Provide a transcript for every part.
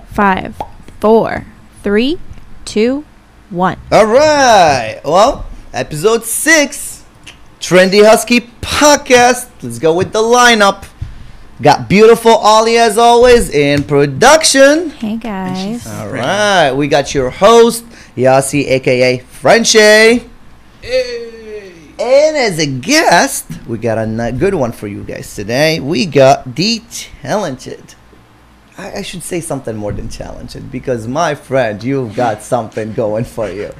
5, 4, 3, 2, 1. All right. Well, episode 6, Trendy Husky Podcast. Let's go with the lineup. Got beautiful Ollie as always in production. Hey guys. All right. We got your host, Yassi, aka Frenchie. Hey. And as a guest, we got a good one for you guys today. We got the talented. I should say something more than talented because, my friend, you've got something going for you.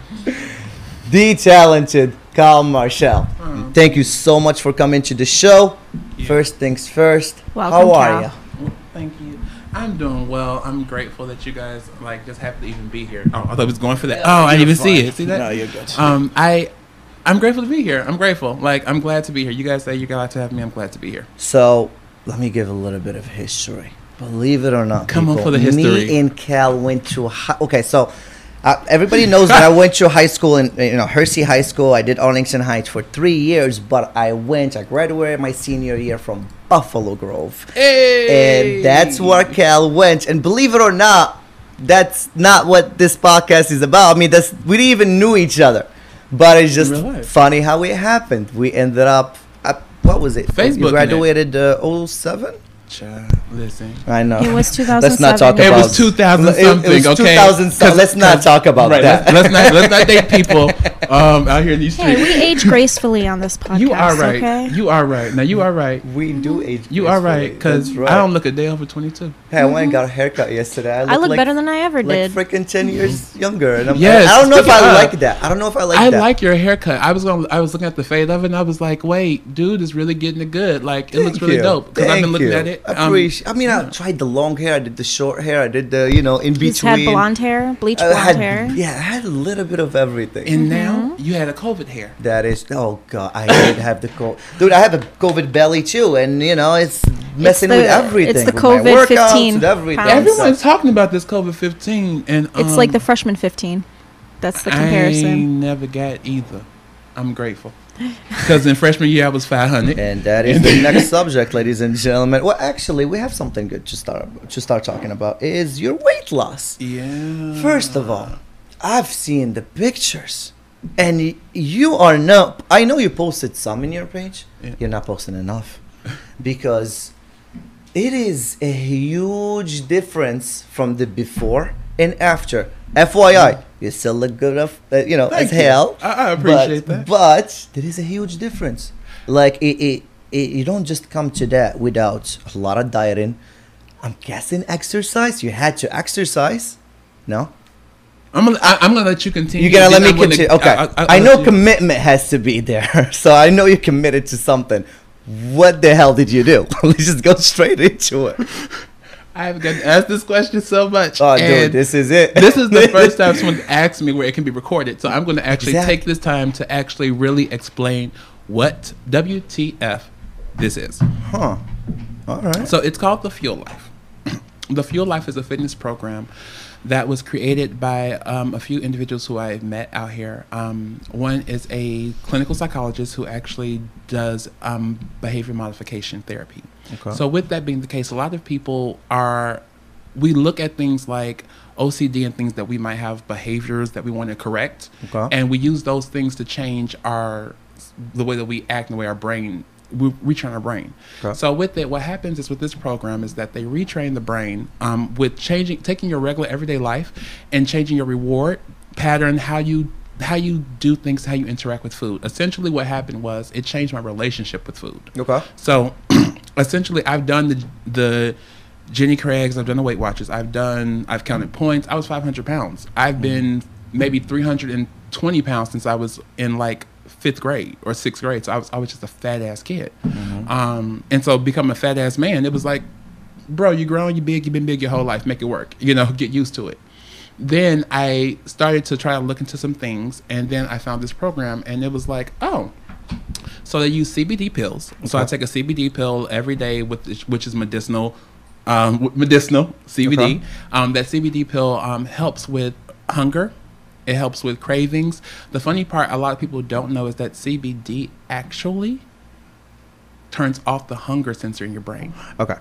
The talented Kal Marshell. Thank you so much for coming to the show. Yeah. First things first. Welcome, how are Kal. you? Well, thank you. I'm doing well. I'm grateful that you guys just happen to even be here. Oh, I thought I was going for that. Oh, I didn't even see it. See that? No, you're good. I'm grateful to be here. I'm grateful. I'm glad to be here. You guys say you're glad to have me. I'm glad to be here. So, let me give a little bit of history. Believe it or not, Come people, on for the history. Me and Kal went to okay. So everybody knows that I went to high school in Hershey High School. I did Arlington Heights for 3 years, but I graduated my senior year from Buffalo Grove, Hey! and that's where Kal went. And believe it or not, that's not what this podcast is about. I mean, we didn't even knew each other, but it's just funny how it happened. We ended up what was it? Facebook. You graduated 07. Listen. I know. It was 2007. Let's not talk about It was 2000 something. It was okay. 2007. Let's not talk about that. Let's not date people out here in these streets. Hey, we age gracefully on this podcast. You are right. Okay? You are right. Now you are right. We do age. You are right because That's right. I don't look a day over 22. Hey, I went and got a haircut yesterday. I look like, better than I ever did. Like freaking 10 years younger. And Yes, I don't know if I speaking like of, that. I don't know if I like I that. like your haircut. I was looking at the fade of it and I was like, wait, dude is really getting it good. Like it looks really dope because I've been looking at it. I tried the long hair. I did the short hair. I did the in between. He's had blonde hair, bleach blonde hair. Yeah, I had a little bit of everything. And now you had a COVID hair. That is, oh god, I did have the COVID. Dude, I have a COVID belly too, and it's messing with everything. It's the with my COVID workouts, 15 with everything. pounds. Everyone's talking about this COVID 15, and It's like the freshman 15. That's the I comparison. never got either. I'm grateful because in freshman year I was 500. And that is the next subject, ladies and gentlemen. Well, actually, we have something good to start talking about. Is your weight loss? Yeah. First of all, I've seen the pictures, and you are not. I know you posted some in your page. Yeah. You're not posting enough because it is a huge difference from the before and after. FYI, you still look good enough, as hell. I appreciate that. But there is a huge difference. Like you don't just come to that without a lot of dieting. I'm guessing exercise. You had to exercise, no? I'm gonna let you continue. You're gonna let me continue. Okay, I know commitment has to be there, so I know you're committed to something. What the hell did you do? Let's just go straight into it. I've got asked this question so much. Oh, dude, this is it. This is the first time someone asked me where it can be recorded. So I'm going to actually take this time to actually really explain what WTF this is. Huh. All right. So it's called The Fuel Life. The Fuel Life is a fitness program that was created by a few individuals who I've met out here. One is a clinical psychologist who actually does behavior modification therapy. Okay. So with that being the case, a lot of people we look at things like OCD and things that we might have behaviors that we want to correct. Okay. And we use those things to change the way that we act and the way our brain, we retrain our brain. Okay. So with it, what happens is with this program is that they retrain the brain with taking your regular everyday life and changing your reward pattern, how you do things, how you interact with food. Essentially what happened was it changed my relationship with food. Okay. So essentially I've done the Jenny Craig's, I've done the Weight Watchers, I've counted points. I was 500 pounds. I've been maybe 320 pounds since I was in like 5th grade or 6th grade. So I was just a fat ass kid. Mm-hmm. And so becoming a fat ass man, it was like, bro, you grown, you big, you've been big your whole life, make it work, get used to it. Then I started to try to look into some things, and then I found this program, and it was like, oh, so they use CBD pills. Okay. So I take a CBD pill every day, which is medicinal CBD. Okay. That CBD pill helps with hunger. It helps with cravings. The funny part a lot of people don't know is that CBD actually turns off the hunger sensor in your brain. Okay.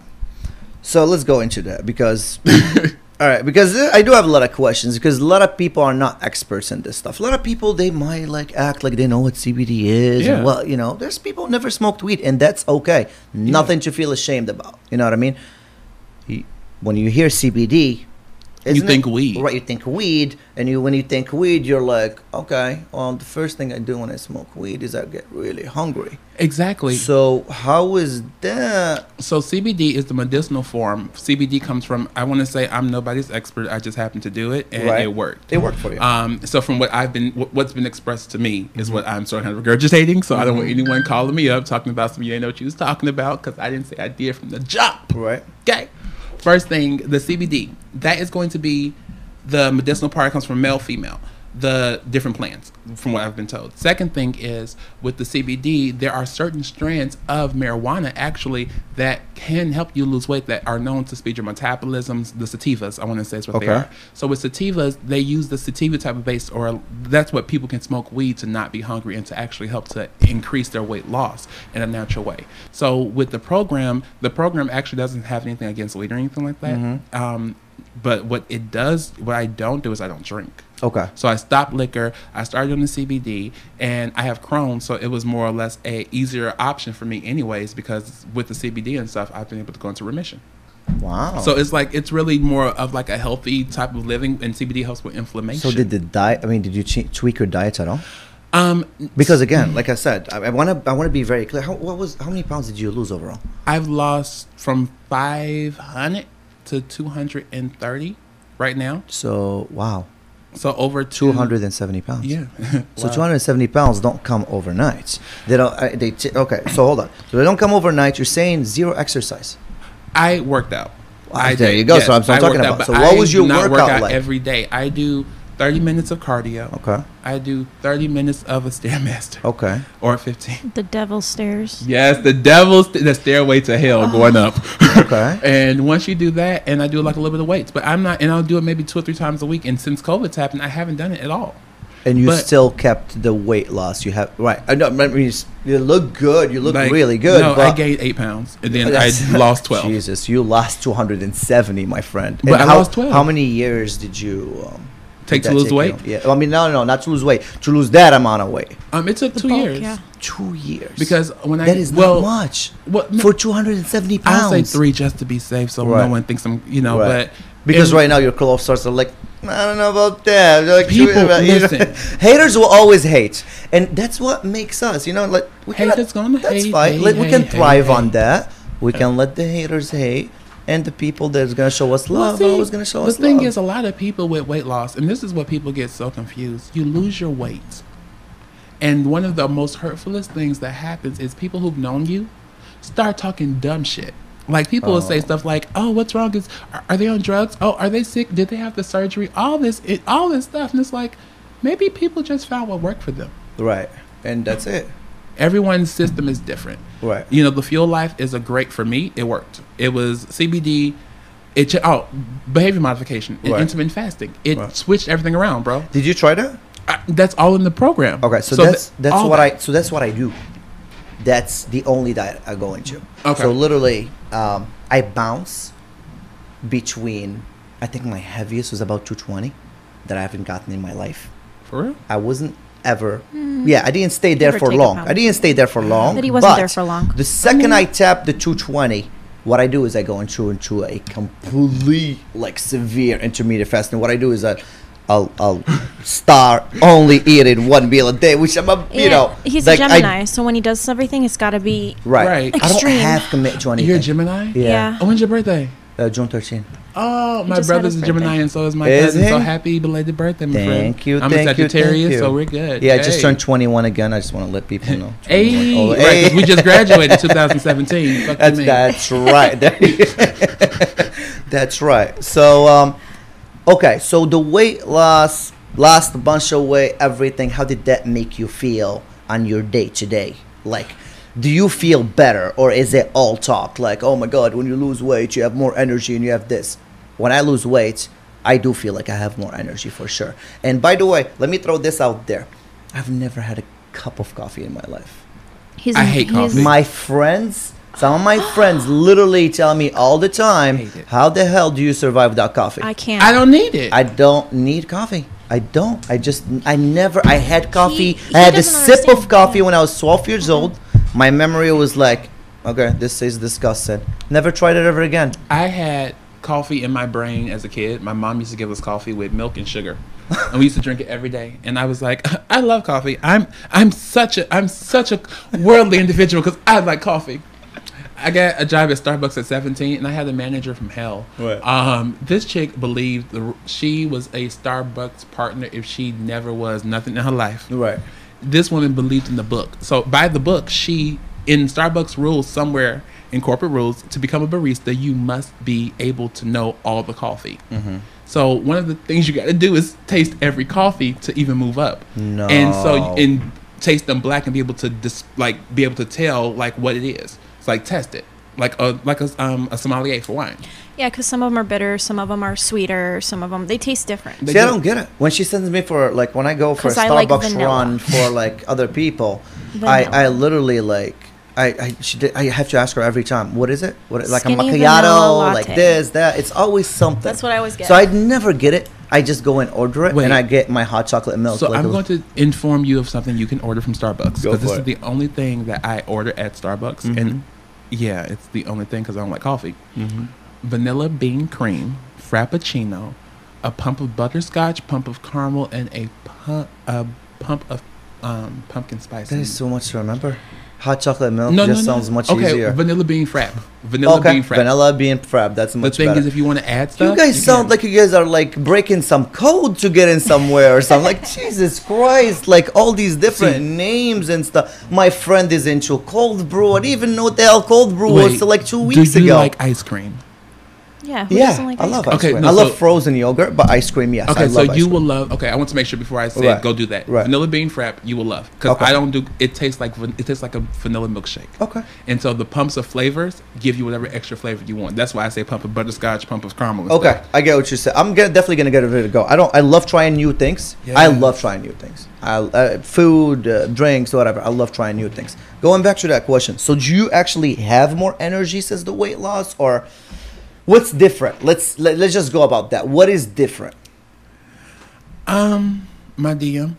So let's go into that because, all right, because I do have a lot of questions because a lot of people are not experts in this stuff. A lot of people, they might like act like they know what CBD is. Yeah. And, well, you know, there's people who never smoked weed, and that's okay. Nothing to feel ashamed about. You know what I mean? When you hear CBD, You think weed. Right, you think weed, and when you think weed, you're like, okay, well, the first thing I do when I smoke weed is I get really hungry. Exactly. So how is that? So CBD is the medicinal form. CBD comes from, I want to say I'm nobody's expert. I just happened to do it, and it worked. It worked for you. So from what's been expressed to me is what I'm sort of regurgitating. So I don't want anyone calling me up talking about something you didn't know what you was talking about because I didn't say I did from the jump. Right. Okay. First thing, the CBD. That is going to be the medicinal part comes from male, female, the different plants, from what I've been told. Second thing is with the CBD, there are certain strands of marijuana actually that can help you lose weight that are known to speed your metabolisms. The sativas, I want to say is what they are. So with sativas, they use the sativa type of base, or that's what people can smoke weed to not be hungry and to actually help to increase their weight loss in a natural way. So with the program actually doesn't have anything against weed or anything like that. But what I don't do is I don't drink. Okay. So I stopped liquor. I started on the CBD, and I have Crohn's, so it was more or less a easier option for me, anyways, because with the CBD and stuff, I've been able to go into remission. Wow. So it's really more of like a healthy type of living, and CBD helps with inflammation. So did the diet? I mean, did you tweak your diet at all? Because again, like I said, I want to be very clear. How many pounds did you lose overall? I've lost from 500 to 230 right now. So wow. So over 270 pounds. Yeah. So 270 pounds don't come overnight. They don't. Okay. So hold on. So they don't come overnight. You're saying zero exercise. I worked out. There you go. Yes, so I'm talking about. So what was your workout like? Every day. I do 30 minutes of cardio. Okay. I do 30 minutes of a Stairmaster. Okay. Or 15. The devil's stairs. Yes, the stairway to hell going up. Okay. And once you do that, and I do like a little bit of weights, but I'll do it maybe 2 or 3 times a week. And since COVID's happened, I haven't done it at all. And you still kept the weight loss you have, right? I know. I mean, you look good. You look really good. No, I gained 8 pounds, and then I lost 12. Jesus, you lost 270, my friend. But I lost 12. How many years did you take to lose weight? Yeah, I mean, no, not to lose weight. To lose that amount of weight. It took 2 years. Yeah. 2 years. Because when that is not much for 270 pounds. I'll say 3 just to be safe, so no one thinks I'm, but because right now your clothes starts to like, I don't know about that. Like, people listen. Haters will always hate, and that's what makes us. Like haters gonna hate. That's fine. We can thrive on that. We can let the haters hate. And the people that's going to show us love are always going to show us love. The thing is, a lot of people with weight loss, and this is what people get so confused, you lose your weight. And one of the most hurtfulest things that happens is people who've known you start talking dumb shit. Like people will say stuff like, "Oh, what's wrong? Are they on drugs? Oh, are they sick? Did they have the surgery? All this stuff." And it's like, maybe people just found what worked for them. Right. And that's it. Everyone's system is different. Right. The Fuel Life is for me, it worked. It was CBD, behavior modification, and intermittent fasting. It switched everything around, bro. Did you try that? That's all in the program. Okay, so that's what I do. That's the only diet I go into. Okay. So literally, I bounce between, I think my heaviest was about 220 that I haven't gotten in my life. For real? I wasn't ever. Yeah, I didn't stay there for long. But he wasn't there for long. The second I tap the 220, what I do is I go into a complete severe intermediate fasting. What I do is I'll start only eating one meal a day, which he's a Gemini, so when he does everything, it's got to be right. Extreme. I don't have to commit to anything. You're a Gemini? Yeah. Oh, when's your birthday? June 13th. Oh, my brother's a Gemini, and so is my cousin. So happy belated birthday, my friend. Thank you. I'm a Sagittarius, so we're good. Yeah, I just turned 21 again. I just want to let people know. Right, 'cause we just graduated 2017. That's right. That's right. So, okay. So the weight loss, lost a bunch of weight, everything. How did that make you feel on your day to day? Do you feel better, or is it all talk? Like, oh my God, when you lose weight, you have more energy and you have this. When I lose weight, I do feel like I have more energy for sure. And by the way, let me throw this out there. I've never had a cup of coffee in my life. I hate coffee. My friends Some of my friends literally tell me all the time, Hate it. how the hell do you survive without coffee? I can't. I don't need it. I don't need coffee. I don't. I had coffee. He I had a doesn't sip of understand. coffee Yeah. when I was 12 years old. My memory was like, okay, this is disgusting. Never tried it ever again. I had coffee in my brain as a kid. My mom used to give us coffee with milk and sugar, and we used to drink it every day. And I was like, I love coffee. I'm such a worldly individual because I like coffee. I got a job at Starbucks at 17, and I had a manager from hell. Right. This chick believed she was a Starbucks partner if she never was nothing in her life. Right. This woman believed in the book. So by the book, in Starbucks rules somewhere in corporate rules, to become a barista, you must be able to know all the coffee. Mm-hmm. So one of the things you got to do is taste every coffee to even move up. No. And so taste them black and be able to be able to tell like what it is. It's like test it, like a sommelier for wine. Yeah, because some of them are bitter, some of them are sweeter, some of them they taste different. See, I don't get it. When she sends me for like when I go for a 'Cause I like Starbucks vanilla. run for like other people, Vanilla. I literally like I have to ask her every time. What is it? What like Skinny a vanilla macchiato, latte. like this, that. It's always something. That's what I always get. So I never get it. I just go and order it, Wait. and I get my hot chocolate milk. So like I'm going to inform you of something you can order from Starbucks, Go because this for is it. the only thing that I order at Starbucks, Mhm. and yeah, it's the only thing because I don't like coffee. Mhm. Vanilla bean cream, frappuccino, a pump of butterscotch, pump of caramel, and a pump of pumpkin spice. That is so much to remember. Hot chocolate milk No, just sounds much okay, easier. vanilla bean frap. Vanilla bean frap. Vanilla bean frap. That's The much thing better. is, if you want to add stuff, You guys sound like you guys are like breaking some code to get in somewhere or something. Like Jesus Christ, like all these different See. names and stuff. My friend is into cold brew. I didn't even know what the hell cold brew was till like 2 weeks do you ago. like ice cream? Yeah, who Yeah, doesn't like I ice love cream? ice Okay, cream. no, I love so- frozen yogurt, but ice cream, yes. I Okay, love so ice you cream. will love. Okay, I want to make sure before I say Right. go do that. Right. Vanilla bean frap, you will love because Okay. I don't do. It tastes like a vanilla milkshake. Okay. And so the pumps of flavors give you whatever extra flavor you want. That's why I say pump of butterscotch, pump of caramel. And Okay, stuff. I get what you said. I'm definitely gonna get ready to go. I love trying new things. I Yes. love trying new things. Food, drinks, whatever. I love trying new things. Going back to that question. So do you actually have more energy since the weight loss, or what's different? Let's just go about that. What is different? My DM.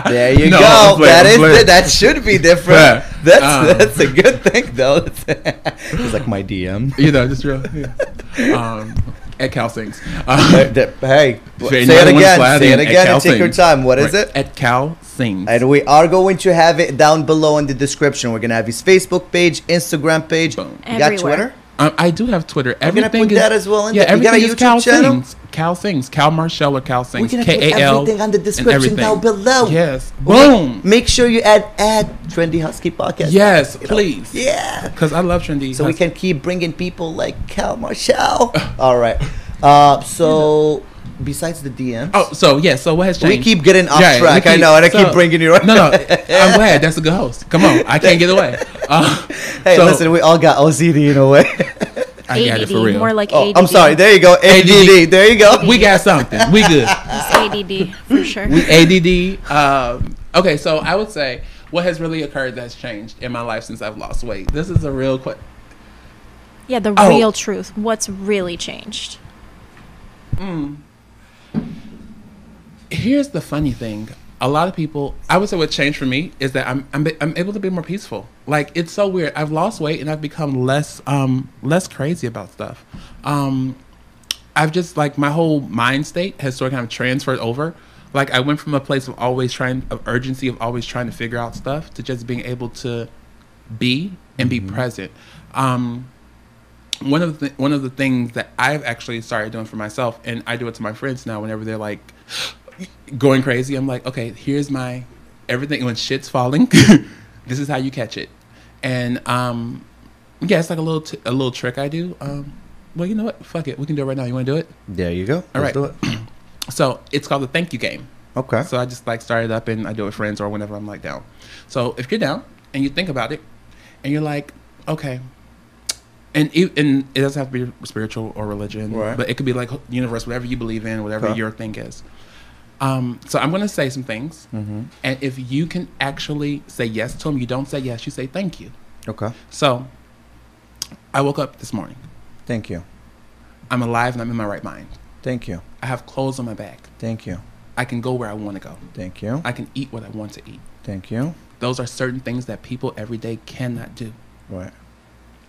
There you No, go. I'm playing. That should be different. Yeah. That's a good thing though. It's like my DM. You know, just real. Yeah. At Kal Sings. Hey, If say it anybody wants again. slide Say it in, at again Kal and take your Sings. time. What is Right. it? At Kal Sings. And we are going to have it down below in the description. We're going to have his Facebook page, Instagram page. Boom. You got Everywhere. Twitter? I do have Twitter. We're gonna put that as well in Yeah, there. You got a everything is YouTube Kal channel? Sings. Kal Sings. Kal Marshell or Kal We're Sings. going to put Kal. everything on the and description everything. down below. Yes. Okay. Boom. Make sure you add Trendy Husky Podcast. Yes, You know? please. Yeah. Because I love Trendy. So we Husky. can keep bringing people like Kal Marshell. All right. So besides the DMs. Oh, so yeah. So what has changed? We keep getting off Yeah, track. we I know, and I so- keep bringing you right. No, I'm glad. That's a good host. Come on, I can't get away. Hey, so- listen, we all got OCD in a way. I got it for real. More like Oh, ADD. I'm sorry. There you go. ADD. There you go. We got something. We good. It's ADD for sure. We ADD. Okay, so I would say what has really occurred that's changed in my life since I've lost weight. This is a real question. Yeah, the Oh. real truth. What's really changed? Here's the funny thing. A lot of people, I would say what changed for me is that I'm able to be more peaceful. Like, it's so weird. I've lost weight and I've become less crazy about stuff. I've just, like, my whole mind state has sort of kind of transferred over. Like, I went from a place of urgency of always trying to figure out stuff to just being able to be and be present. One of the things that I've actually started doing for myself, and I do it to my friends now whenever they're like going crazy, I'm like, okay, here's my everything. When shit's falling, this is how you catch it. And yeah, it's like a little trick I do. Well, you know what? Fuck it. We can do it right now. You want to do it? There you go. All Let's right. do it. So it's called the thank you game. Okay. So I just like started up and I do it with friends or whenever I'm like down. So if you're down and you think about it and you're like, okay, and it doesn't have to be spiritual or religion, Right. but it could be like universe, whatever you believe in, whatever Okay. your thing is. So I'm going to say some things. Mm-hmm. And if you can actually say yes to them, you don't say yes, you say thank you. Okay. So I woke up this morning. Thank you. I'm alive and I'm in my right mind. Thank you. I have clothes on my back. Thank you. I can go where I want to go. Thank you. I can eat what I want to eat. Thank you. Those are certain things that people every day cannot do. Right.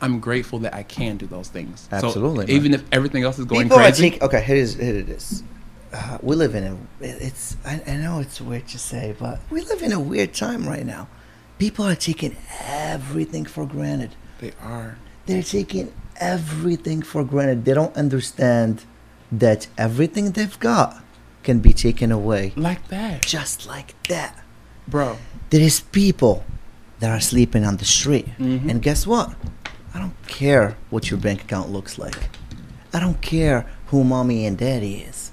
I'm grateful that I can do those things. Absolutely. So even if everything else is going people crazy. Okay, here it is. We live in I know it's weird to say, but we live in a weird time right now. People are taking everything for granted. They are. They're taking everything for granted. They don't understand that everything they've got can be taken away. Like that. Just like that. Bro. There is people that are sleeping on the street. Mm-hmm. And guess what? I don't care what your bank account looks like. I don't care who mommy and daddy is.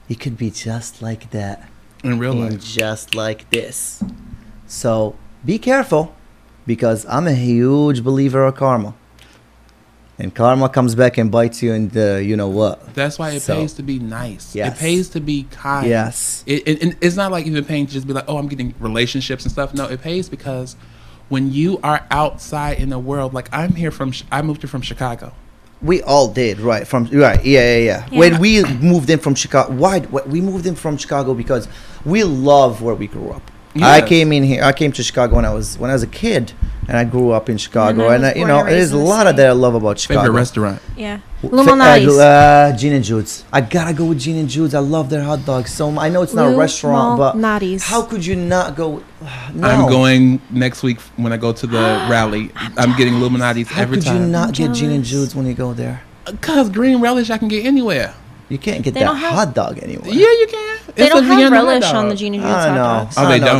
It could be just like that. In real and life. just like this. So be careful, because I'm a huge believer of karma. And karma comes back and bites you in the you know what. That's why it pays to be nice. Yes. It pays to be kind. Yes. It's not like even paying to just be like, oh, I'm getting relationships and stuff. No, it pays because when you are outside in the world, like I moved here from Chicago. We all did, right? Yeah. When we moved in from Chicago, we moved in from Chicago because we love where we grew up. Yes. I came to Chicago when I was a kid, and I grew up in Chicago, and there's a lot of that I love about Chicago. Favorite restaurant? Yeah, Luminati's. Gene and Jude's. I gotta go with Gene and Jude's. I love their hot dogs. So I know it's not a restaurant, but how could you not go? No. I'm going next week when I go to the rally. I'm getting Illuminati's every time. How could you not get Gene and Jude's when you go there? Because green relish I can get anywhere. You can't get that hot dog anywhere. Yeah, you can. They don't have relish on the Gene and Jude's hot dogs. Oh, they don't.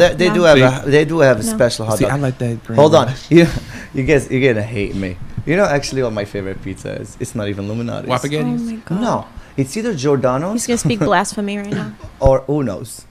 They do have a special hot dog. I like that. Green Hold on, you guys, you're gonna hate me. You know, actually, what my favorite pizza is? It's not even Illuminati's. Wapagetti's? Oh my God. No, it's either Giordano's. He's gonna speak blasphemy right now. Or Uno's.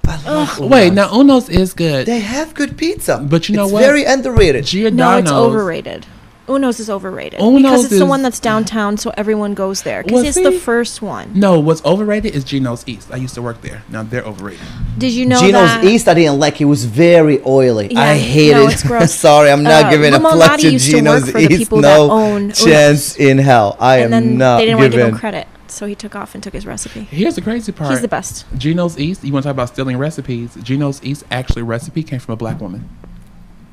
Wait, now Uno's is good. They have good pizza, but you know it's what? Very underrated. Giordano's. No, it's overrated. Uno's is overrated because it's the one that's downtown, so everyone goes there because it's the first one. No, what's overrated is Geno's East. I used to work there. Now they're overrated. Did you know Geno's East? I didn't like. It was very oily. Yeah, I hate it. It's gross. Sorry, I'm not giving a plug to Geno's East. No chance in hell. I am not. They didn't want to give him credit, so he took off and took his recipe. Here's the crazy part. He's the best. Geno's East. You want to talk about stealing recipes? Geno's East actually recipe came from a black woman.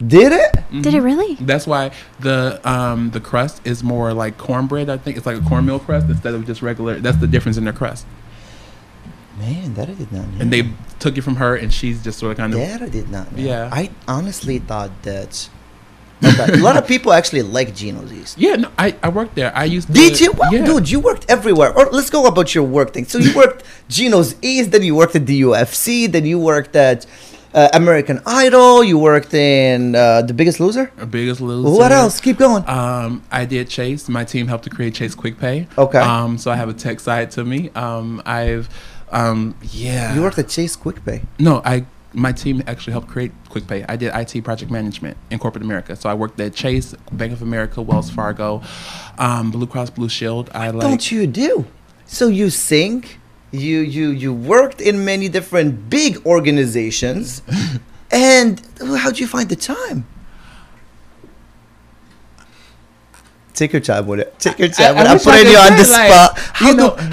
Did it? Mm-hmm. Did it really? That's why the crust is more like cornbread. I think it's like a cornmeal crust instead of just regular. That's the difference in their crust. Man, that I did not know. And they took it from her, and she's just sort of kind of. That I did not know. Yeah. I honestly thought that. Okay. A lot of people actually like Geno's East. Yeah, no, I worked there. I used to. Did you? Well, yeah. Dude, you worked everywhere. Or let's go about your work thing. So you worked Geno's East, then you worked at the UFC, then you worked at American Idol. You worked in The Biggest Loser. Biggest Loser. What else? Keep going. I did Chase. My team helped to create Chase Quick Pay. Okay. So I have a tech side to me. You worked at Chase Quick Pay. No, my team actually helped create Quick Pay. I did IT project management in corporate America. So I worked at Chase, Bank of America, Wells Fargo, Blue Cross Blue Shield. What don't you do? So you sing. You worked in many different big organizations, and how'd you find the time? Take your time with it. Take your time. I'm putting you on the spot.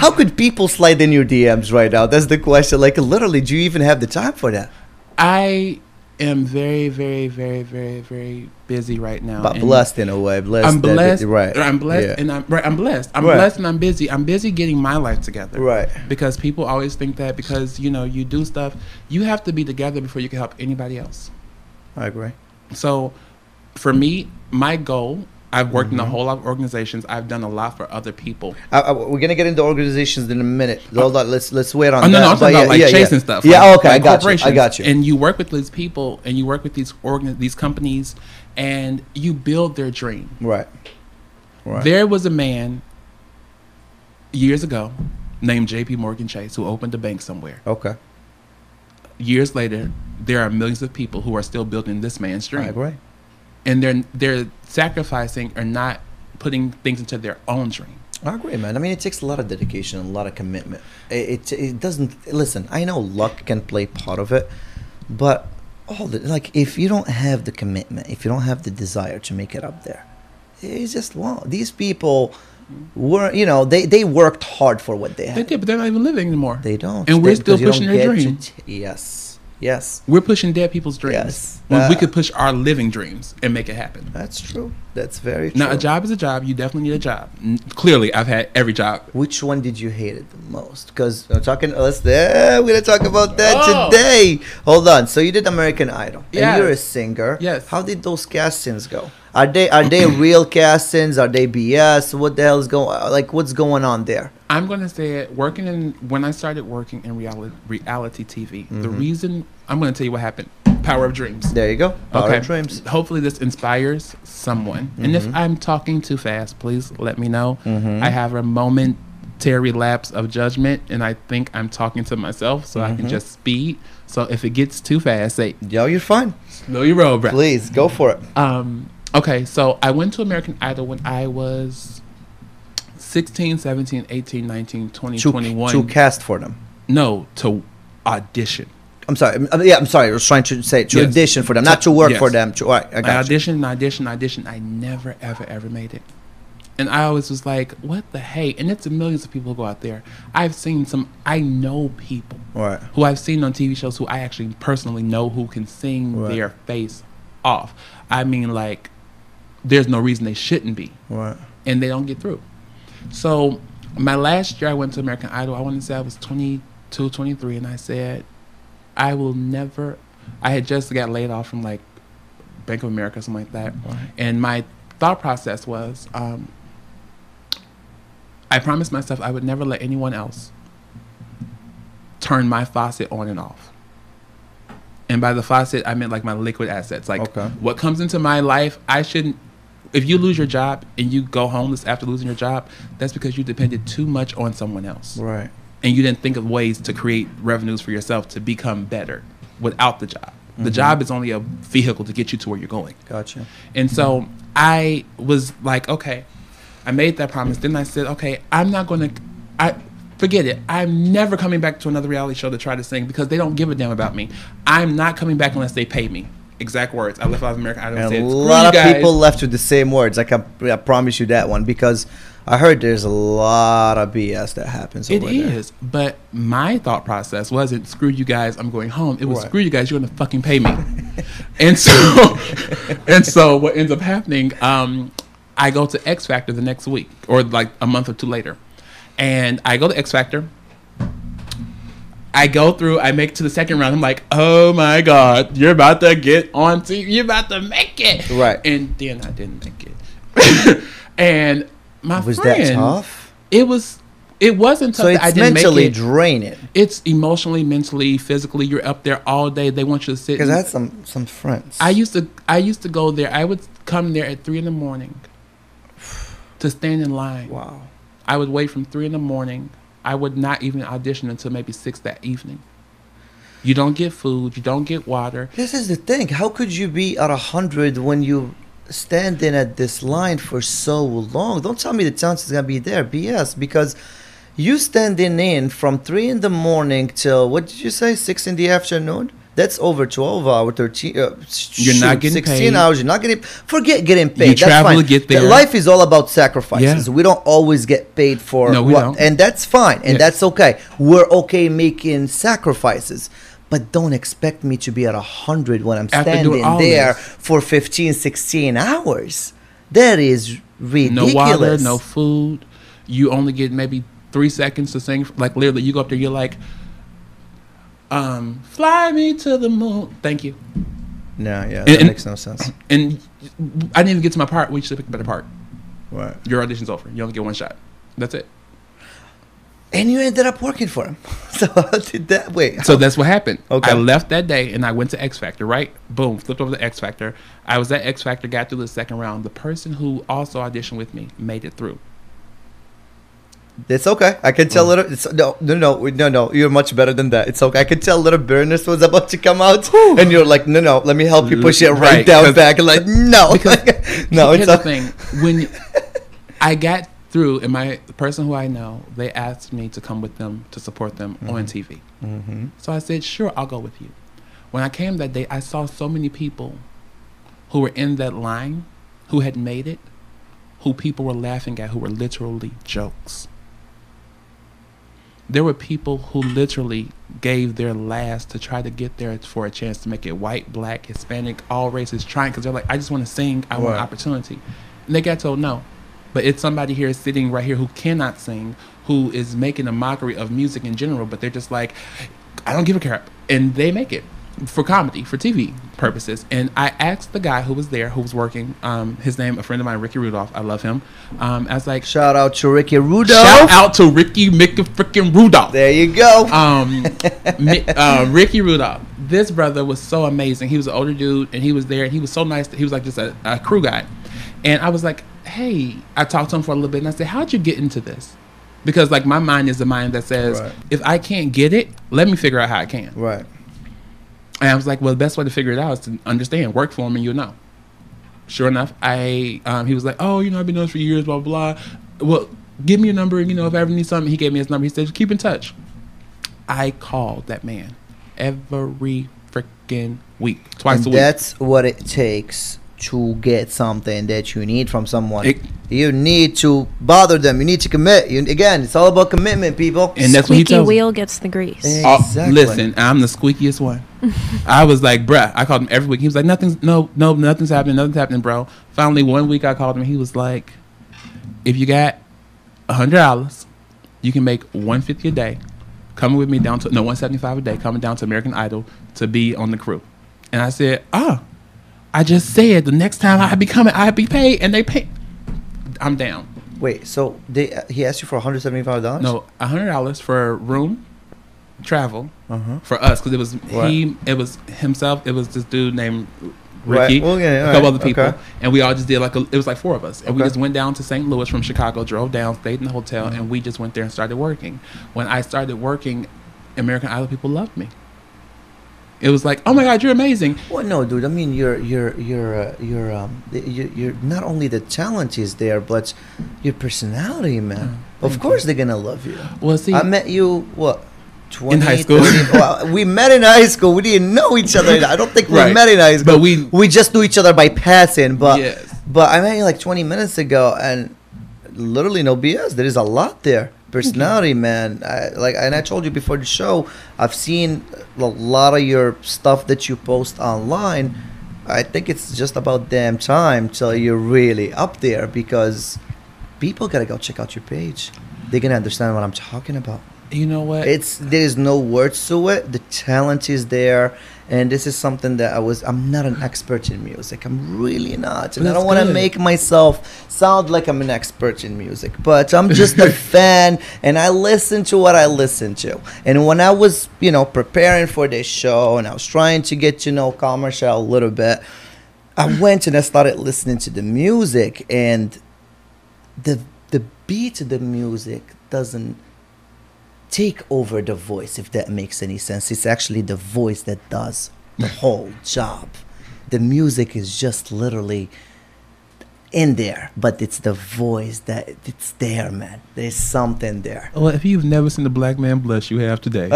How could people slide in your DMs right now? That's the question. Like, literally, do you even have the time for that? I am very, very, very, very, very busy right now. But blessed in a way. I'm blessed. Right. I'm blessed, yeah. and I'm blessed. I'm blessed, and I'm busy. I'm busy getting my life together. Right. Because people always think that because you do stuff, you have to be together before you can help anybody else. I agree. So, for me, my goal. I've worked in a whole lot of organizations. I've done a lot for other people. We're gonna get into organizations in a minute. Hold on, let's wait on that. No, I'm talking about chasing stuff. Yeah, like, okay, like I got you. And you work with these people, and you work with these companies, and you build their dream. Right. There was a man years ago named J.P. Morgan Chase who opened a bank somewhere. Okay. Years later, there are millions of people who are still building this man's dream. I agree. And they're sacrificing or not putting things into their own dream. I agree, man. I mean, it takes a lot of dedication and a lot of commitment. It doesn't. Listen, I know luck can play part of it, but if you don't have the commitment, if you don't have the desire to make it up there, They just won't. These people were, they worked hard for what they had. They did, but they're not even living anymore. They don't. And we're still pushing their dream. Yes. We're pushing dead people's dreams. Yes. When we could push our living dreams and make it happen. That's true. That's very true. Now, a job is a job. You definitely need a job. Clearly, I've had every job. Which one did you hate it the most? Because we're going to talk about that today. Hold on. So you did American Idol. Yes. And you're a singer. Yes. How did those castings go? Are they real castings? Are they BS? What the hell is what's going on there? I'm going to say it. When I started working in reality TV, the reason, I'm going to tell you what happened. Power of dreams. There you go. Power of dreams. Hopefully this inspires someone. And if I'm talking too fast, please let me know. I have a momentary lapse of judgment, and I think I'm talking to myself, so I can just speed. So if it gets too fast, say, yo, you're fine. Slow your roll, bro. Please, go for it. Okay, so I went to American Idol when I was 16, 17, 18, 19, 20, 21. To cast for them? No, to audition. I'm sorry. I'm sorry. I was trying to say to audition for them, not to work for them. All right, I got audition. I never, ever made it. And I always was like, what the hey? And it's millions of people who go out there. I know people who I've seen on TV shows who I actually personally know who can sing their face off. I mean, like, there's no reason they shouldn't be. Right. And they don't get through. So my last year I went to American Idol, I want to say I was 22, 23, and I said, I will never, I had just got laid off from like Bank of America, something like that. Right. And my thought process was, I promised myself I would never let anyone else turn my faucet on and off. And by the faucet, I meant like my liquid assets. Like what comes into my life, I shouldn't, if you lose your job and you go homeless after losing your job, that's because you depended too much on someone else. Right. And you didn't think of ways to create revenues for yourself to become better without the job. The job is only a vehicle to get you to where you're going. Gotcha. And so I was like, okay, I made that promise. Then I said, okay, I'm not going to, forget it. I'm never coming back to another reality show to try to sing because they don't give a damn about me. I'm not coming back unless they pay me. Exact words. I left out of American Idol and said, a lot of people left with the same words. I promise you that one because I heard there's a lot of BS that happens over there. It is. But my thought process wasn't, screw you guys, I'm going home. It was, screw you guys, you're going to fucking pay me. and so what ends up happening, I go to X Factor the next week or like a month or two later. And I go to X Factor. I go through, I make it to the second round. I'm like, oh my God, you're about to get on TV. You're about to make it. Right. And then I didn't make it. And my was friend. Was that tough? It wasn't tough. So it's I didn't mentally make it. draining. It's emotionally, mentally, physically. You're up there all day. They want you to sit. Because I had some friends. I used to go there. I would come there at 3 a.m. to stand in line. Wow. I would wait from 3 a.m. I would not even audition until maybe 6 that evening. You don't get food. You don't get water. This is the thing. How could you be at 100 when you standing at this line for so long? Don't tell me the chance is going to be there. BS. Because you standing in from 3 a.m. till, what did you say, 6 p.m? That's over 12 hours, 13. You're not getting 16 paid. hours. You're not getting. Forget getting paid. You travel that's fine. to get there. Life is all about sacrifices. Yeah. We don't always get paid for. No, we don't. And that's fine. And that's okay. We're okay making sacrifices. But don't expect me to be at 100 when I'm standing there for 15, 16 hours. That is ridiculous. No water, no food. You only get maybe 3 seconds to sing. Like literally, you go up there, you're like, fly me to the moon. Thank you. No, yeah, that makes no sense. And I didn't even get to my part. We should pick a better part. Right. Your audition's over. You only get one shot. That's it. And you ended up working for him. So how did that wait? So that's what happened. Okay. I left that day and I went to X Factor, right? Boom, flipped over to X Factor. I was at X Factor, got through the second round. The person who also auditioned with me made it through. It's okay. I can tell no. You're much better than that. It's okay. I can tell a little bitterness was about to come out, and you're like, no. Let me help you push it right down back. Like, no, no. Here's the thing. When I got through, and the person who I know, they asked me to come with them to support them on TV. Mm-hmm. So I said, sure, I'll go with you. When I came that day, I saw so many people who were in that line, who had made it, who people were laughing at, who were literally jokes. There were people who literally gave their last to try to get there for a chance to make it white, black, Hispanic, all races, trying, because they're like, I just want to sing, I want opportunity. And they got told no. But it's somebody here sitting right here who cannot sing, who is making a mockery of music in general, but they're just like, I don't give a crap. And they make it for comedy, for TV purposes. And I asked the guy who was there, who was working, his name, a friend of mine, Ricky Rudolph, I love him. I was like, shout out to Ricky Rudolph. Shout out to Ricky freaking Rudolph. There you go. Ricky Rudolph. This brother was so amazing. He was an older dude, and he was there, and he was so nice. He was like just a crew guy. And I was like, hey, I talked to him for a little bit, and I said, how'd you get into this? Because like my mind is a mind that says, if I can't get it, let me figure out how I can. Right. And I was like, well, the best way to figure it out is to understand, work for him, and you'll know. Sure enough, he was like, oh, I've been doing this for years, blah, blah, blah. Well, give me your number, and, if I ever need something. He gave me his number. He said, keep in touch. I called that man every freaking week, twice a week. That's what it takes to get something that you need from someone. You need to bother them. You need to commit. Again, it's all about commitment, people. And that's what he tells wheel gets the grease. Exactly. Listen, I'm the squeakiest one. I was like, bruh, I called him every week. He was like, nothing's happening, bro. Finally, one week I called him. He was like, if you got $100, you can make $150 a day. Coming with me down to $175 a day. Coming down to American Idol to be on the crew. And I said, I just said the next time I be paid, and they pay. I'm down. Wait, so he asked you for $175? No, $100 for room, travel for us, because it was it was himself, it was this dude named Ricky, a couple other people, and we all just did it was like four of us, and we just went down to St. Louis from Chicago, drove down, stayed in the hotel, and we just went there and started working. When I started working, American Idol people loved me. It was like, oh my God, you're amazing. Well, no, dude. I mean, you're not only the talent is there, but your personality, man. Of course, they're gonna love you. Well, see, I met you in high school. 30, well, we met in high school. We didn't know each other. I don't think we met in high school. But we just knew each other by passing. But I met you like 20 minutes ago, and literally no BS. There is a lot there. Personality, man. And I told you before the show, I've seen a lot of your stuff that you post online. I think it's just about damn time till you're really up there, because people gotta go check out your page. They're gonna understand what I'm talking about. You know what? There's no words to it. The talent is there, and this is something that I'm not an expert in music. I'm really not, and I don't want to make myself sound like I'm an expert in music. But I'm just a fan, and I listen to what I listen to. And when I was, preparing for this show, and I was trying to get to know Kal Marshell a little bit, I went and I started listening to the music, and the beat of the music doesn't take over the voice, if that makes any sense. It's actually the voice that does the whole job. The music is just literally in there, but it's the voice that it's there, man. There's something there. Well, if you've never seen a black man blush, you have today.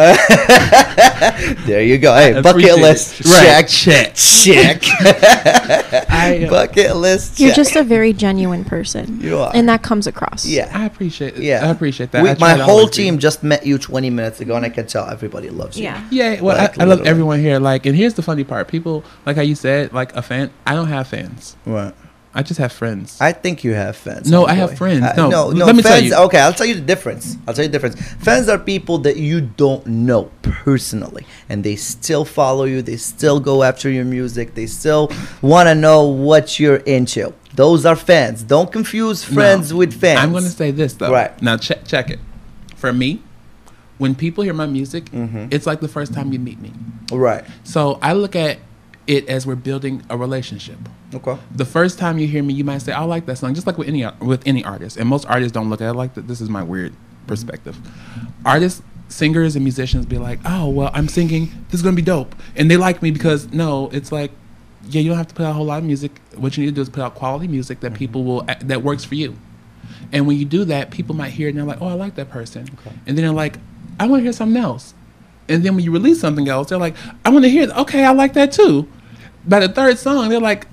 There you go. Hey, bucket list. Check. Bucket list. Check. You're just a very genuine person. You are. And that comes across. Yeah. I appreciate it. Yeah. I appreciate that. My whole team just met you 20 minutes ago, and I can tell everybody loves you. Yeah. Yeah. Well, I love everyone here. And here's the funny part. People, like how you said, like a fan. I don't have fans. Right. I just have friends. I think you have fans. No, I have friends. No, let me tell you. Okay, I'll tell you the difference. Fans are people that you don't know personally, and they still follow you. They still go after your music. They still want to know what you're into. Those are fans. Don't confuse friends with fans. I'm going to say this, though. Right. Now, check it. For me, when people hear my music, it's like the first time you meet me. Right. So I look at it as we're building a relationship. Okay. The first time you hear me, you might say, "I like that song," just like with any artist. And most artists don't look at it like that. This is my weird perspective. Artists, singers, and musicians be like, "Oh, well, I'm singing. This is gonna be dope," and they like me because it's like, yeah, you don't have to put out a whole lot of music. What you need to do is put out quality music that people that works for you. And when you do that, people might hear it and they're like, "Oh, I like that person," and then they're like, "I want to hear something else." And then when you release something else, they're like, "I want to hear. Okay, I like that too." By the third song, they're like,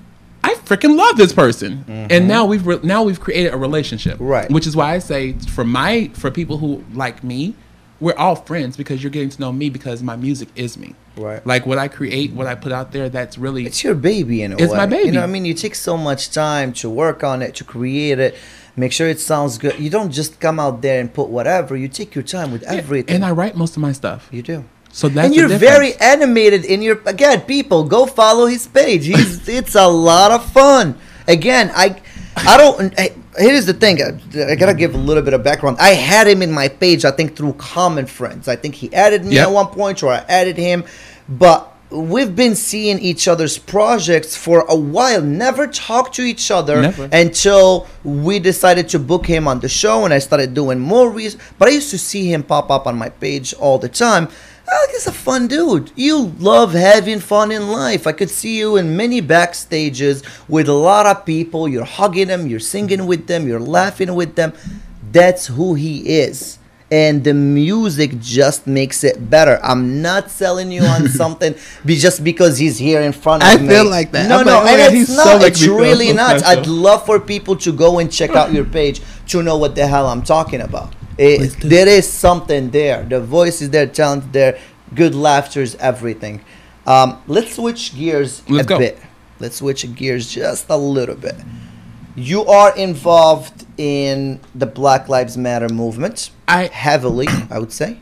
I freaking love this person, and now we've created a relationship, right? Which is why I say for people who like me, we're all friends because you're getting to know me because my music is me, right? Like what I create, what I put out there, that's really it's your baby in a way. It's my baby. You know what I mean? You take so much time to work on it, to create it, make sure it sounds good. You don't just come out there and put whatever. You take your time with everything. And I write most of my stuff. You do. So that's and you're very animated in your. Again, people, go follow his page. It's a lot of fun. Again, I don't. Here's the thing. I gotta give a little bit of background. I had him in my page, I think, through common friends. I think he added me at one point, or I added him. But we've been seeing each other's projects for a while. Never talked to each other until we decided to book him on the show, and I started doing more research. But I used to see him pop up on my page all the time. He's a fun dude. You love having fun in life. I could see you in many backstages with a lot of people. You're hugging them, you're singing with them, you're laughing with them. That's who he is. And the music just makes it better. I'm not selling you on something just because he's here in front of me. I feel like that. No, and it's not. It's really not. I'd love for people to go and check out your page to know what the hell I'm talking about. There is something there. The voice is there, talent there, good laughter is everything. Let's switch gears a bit. Let's switch gears just a little bit. You are involved in the Black Lives Matter movement. Heavily, I would say.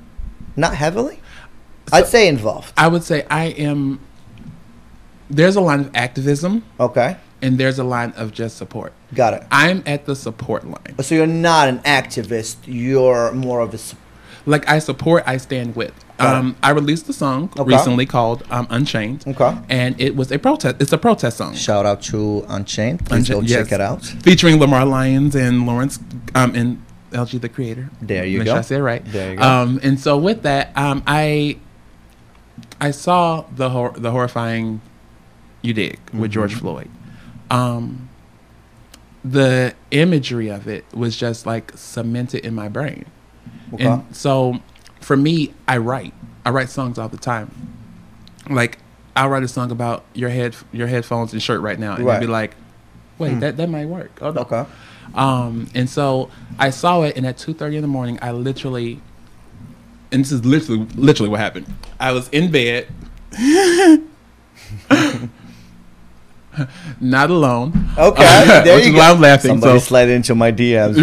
Not heavily? I'd say involved. I would say I am. There's a line of activism. Okay. And there's a line of just support. Got it. I'm at the support line. So you're not an activist. You're more of a... Like, I support, I stand with. I released a song recently called Unchained. Okay. And it was a protest. It's a protest song. Shout out to Unchained. Please go check it out. Featuring Lamar Lyons and Lawrence and LG the Creator. There you Make go. sure I say it right. There you go. And so with that, I saw the horrifying, you dig, with George Floyd. The imagery of it was just like cemented in my brain. Okay. And so for me, I write songs all the time. Like, I'll write a song about your headphones and shirt right now, and I'll be like, wait, that might work. Oh, no. Okay. And so I saw it, and at 2:30 in the morning, I literally, and this is literally what happened. I was in bed, not alone. Okay, there you go. I'm laughing. Somebody slid into my DMs.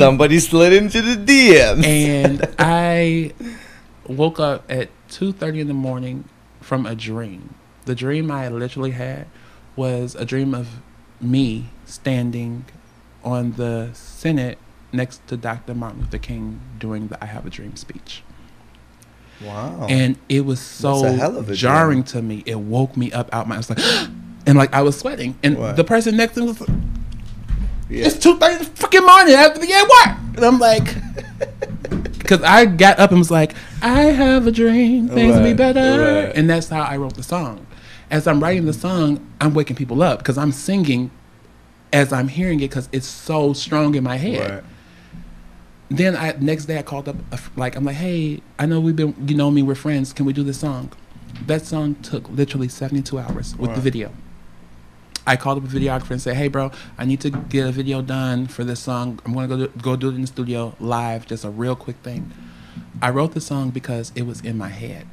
Somebody slid into the DMs. And I woke up at 2:30 in the morning from a dream. The dream I literally had was a dream of me standing on the Senate next to Dr. Martin Luther King doing the I Have a Dream speech. Wow. And it was so jarring to me. It woke me up out my, I was like, and like I was sweating. And the person next to me was like, it's 2:30 in the freaking morning. I have to be at work. And I'm like, because I got up and was like, I have a dream, things will be better. And that's how I wrote the song. As I'm writing the song, I'm waking people up because I'm singing as I'm hearing it because it's so strong in my head. Right. Then next day I called up, I'm like, hey, I know you know me, we're friends. Can we do this song? That song took literally 72 hours with the video. I called up a videographer and said, hey, bro, I need to get a video done for this song. I'm going to go do it in the studio live, just a real quick thing. I wrote the song because it was in my head.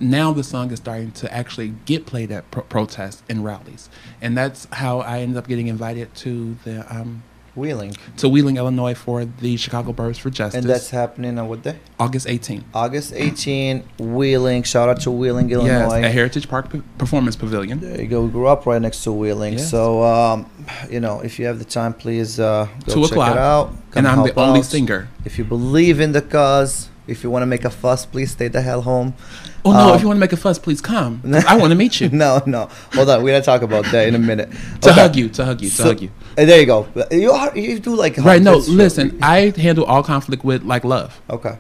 Now the song is starting to actually get played at protests and rallies. And that's how I ended up getting invited to the... Wheeling, Illinois for the Chicago Birds for Justice. And that's happening on what day? August 18th. August 18th, Wheeling. Shout out to Wheeling, Illinois. Yes, at Heritage Park Performance Pavilion. There you go. We grew up right next to Wheeling. Yes. So, if you have the time, please go check it out. And I'm the only singer. If you believe in the cause, if you want to make a fuss, please stay the hell home. Oh, no, if you want to make a fuss, please come. I want to meet you. No. Hold on. We're going to talk about that in a minute. To hug you. There you go. You do like hugs. Right, no, listen, I handle all conflict with, like, love. Okay.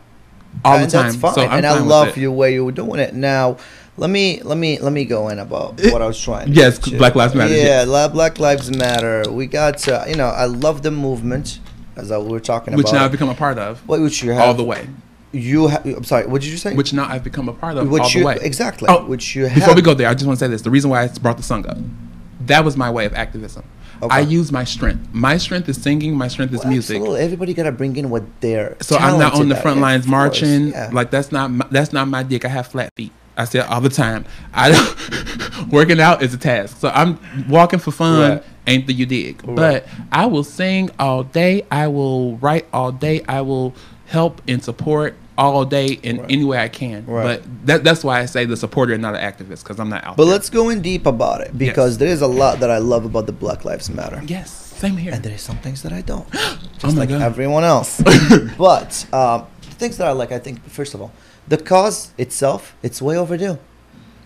All the time. That's fine. So and I love your way you were doing it. Now, let me go in about what I was trying to Yes, Black Lives Matter. Yeah, Black Lives Matter. We got, I love the movement, as we were talking about. Which now I've become a part of. Which you have. All the way. I'm sorry, what did you say? Which now I've become a part of all the way. Exactly. Oh, which you have. Before we go there, I just want to say this. The reason why I brought the song up, that was my way of activism. Okay. I use my strength. My strength is singing. My strength is music. Absolutely. Everybody got to bring in what they're So I'm not on the front lines marching. Yeah. Like, that's not my dick. I have flat feet. I say it all the time. Working out is a task. So I'm walking for fun. Ain't the you dig. Right. But I will sing all day. I will write all day. I will help and support all day in any way I can. Right. But that's why I say the supporter and not an activist, because I'm not out there. But let's go in deep about it, because there is a lot that I love about the Black Lives Matter. Yes, same here. And there is some things that I don't, just like everyone else. But the things that I like, I think, first of all, the cause itself, it's way overdue.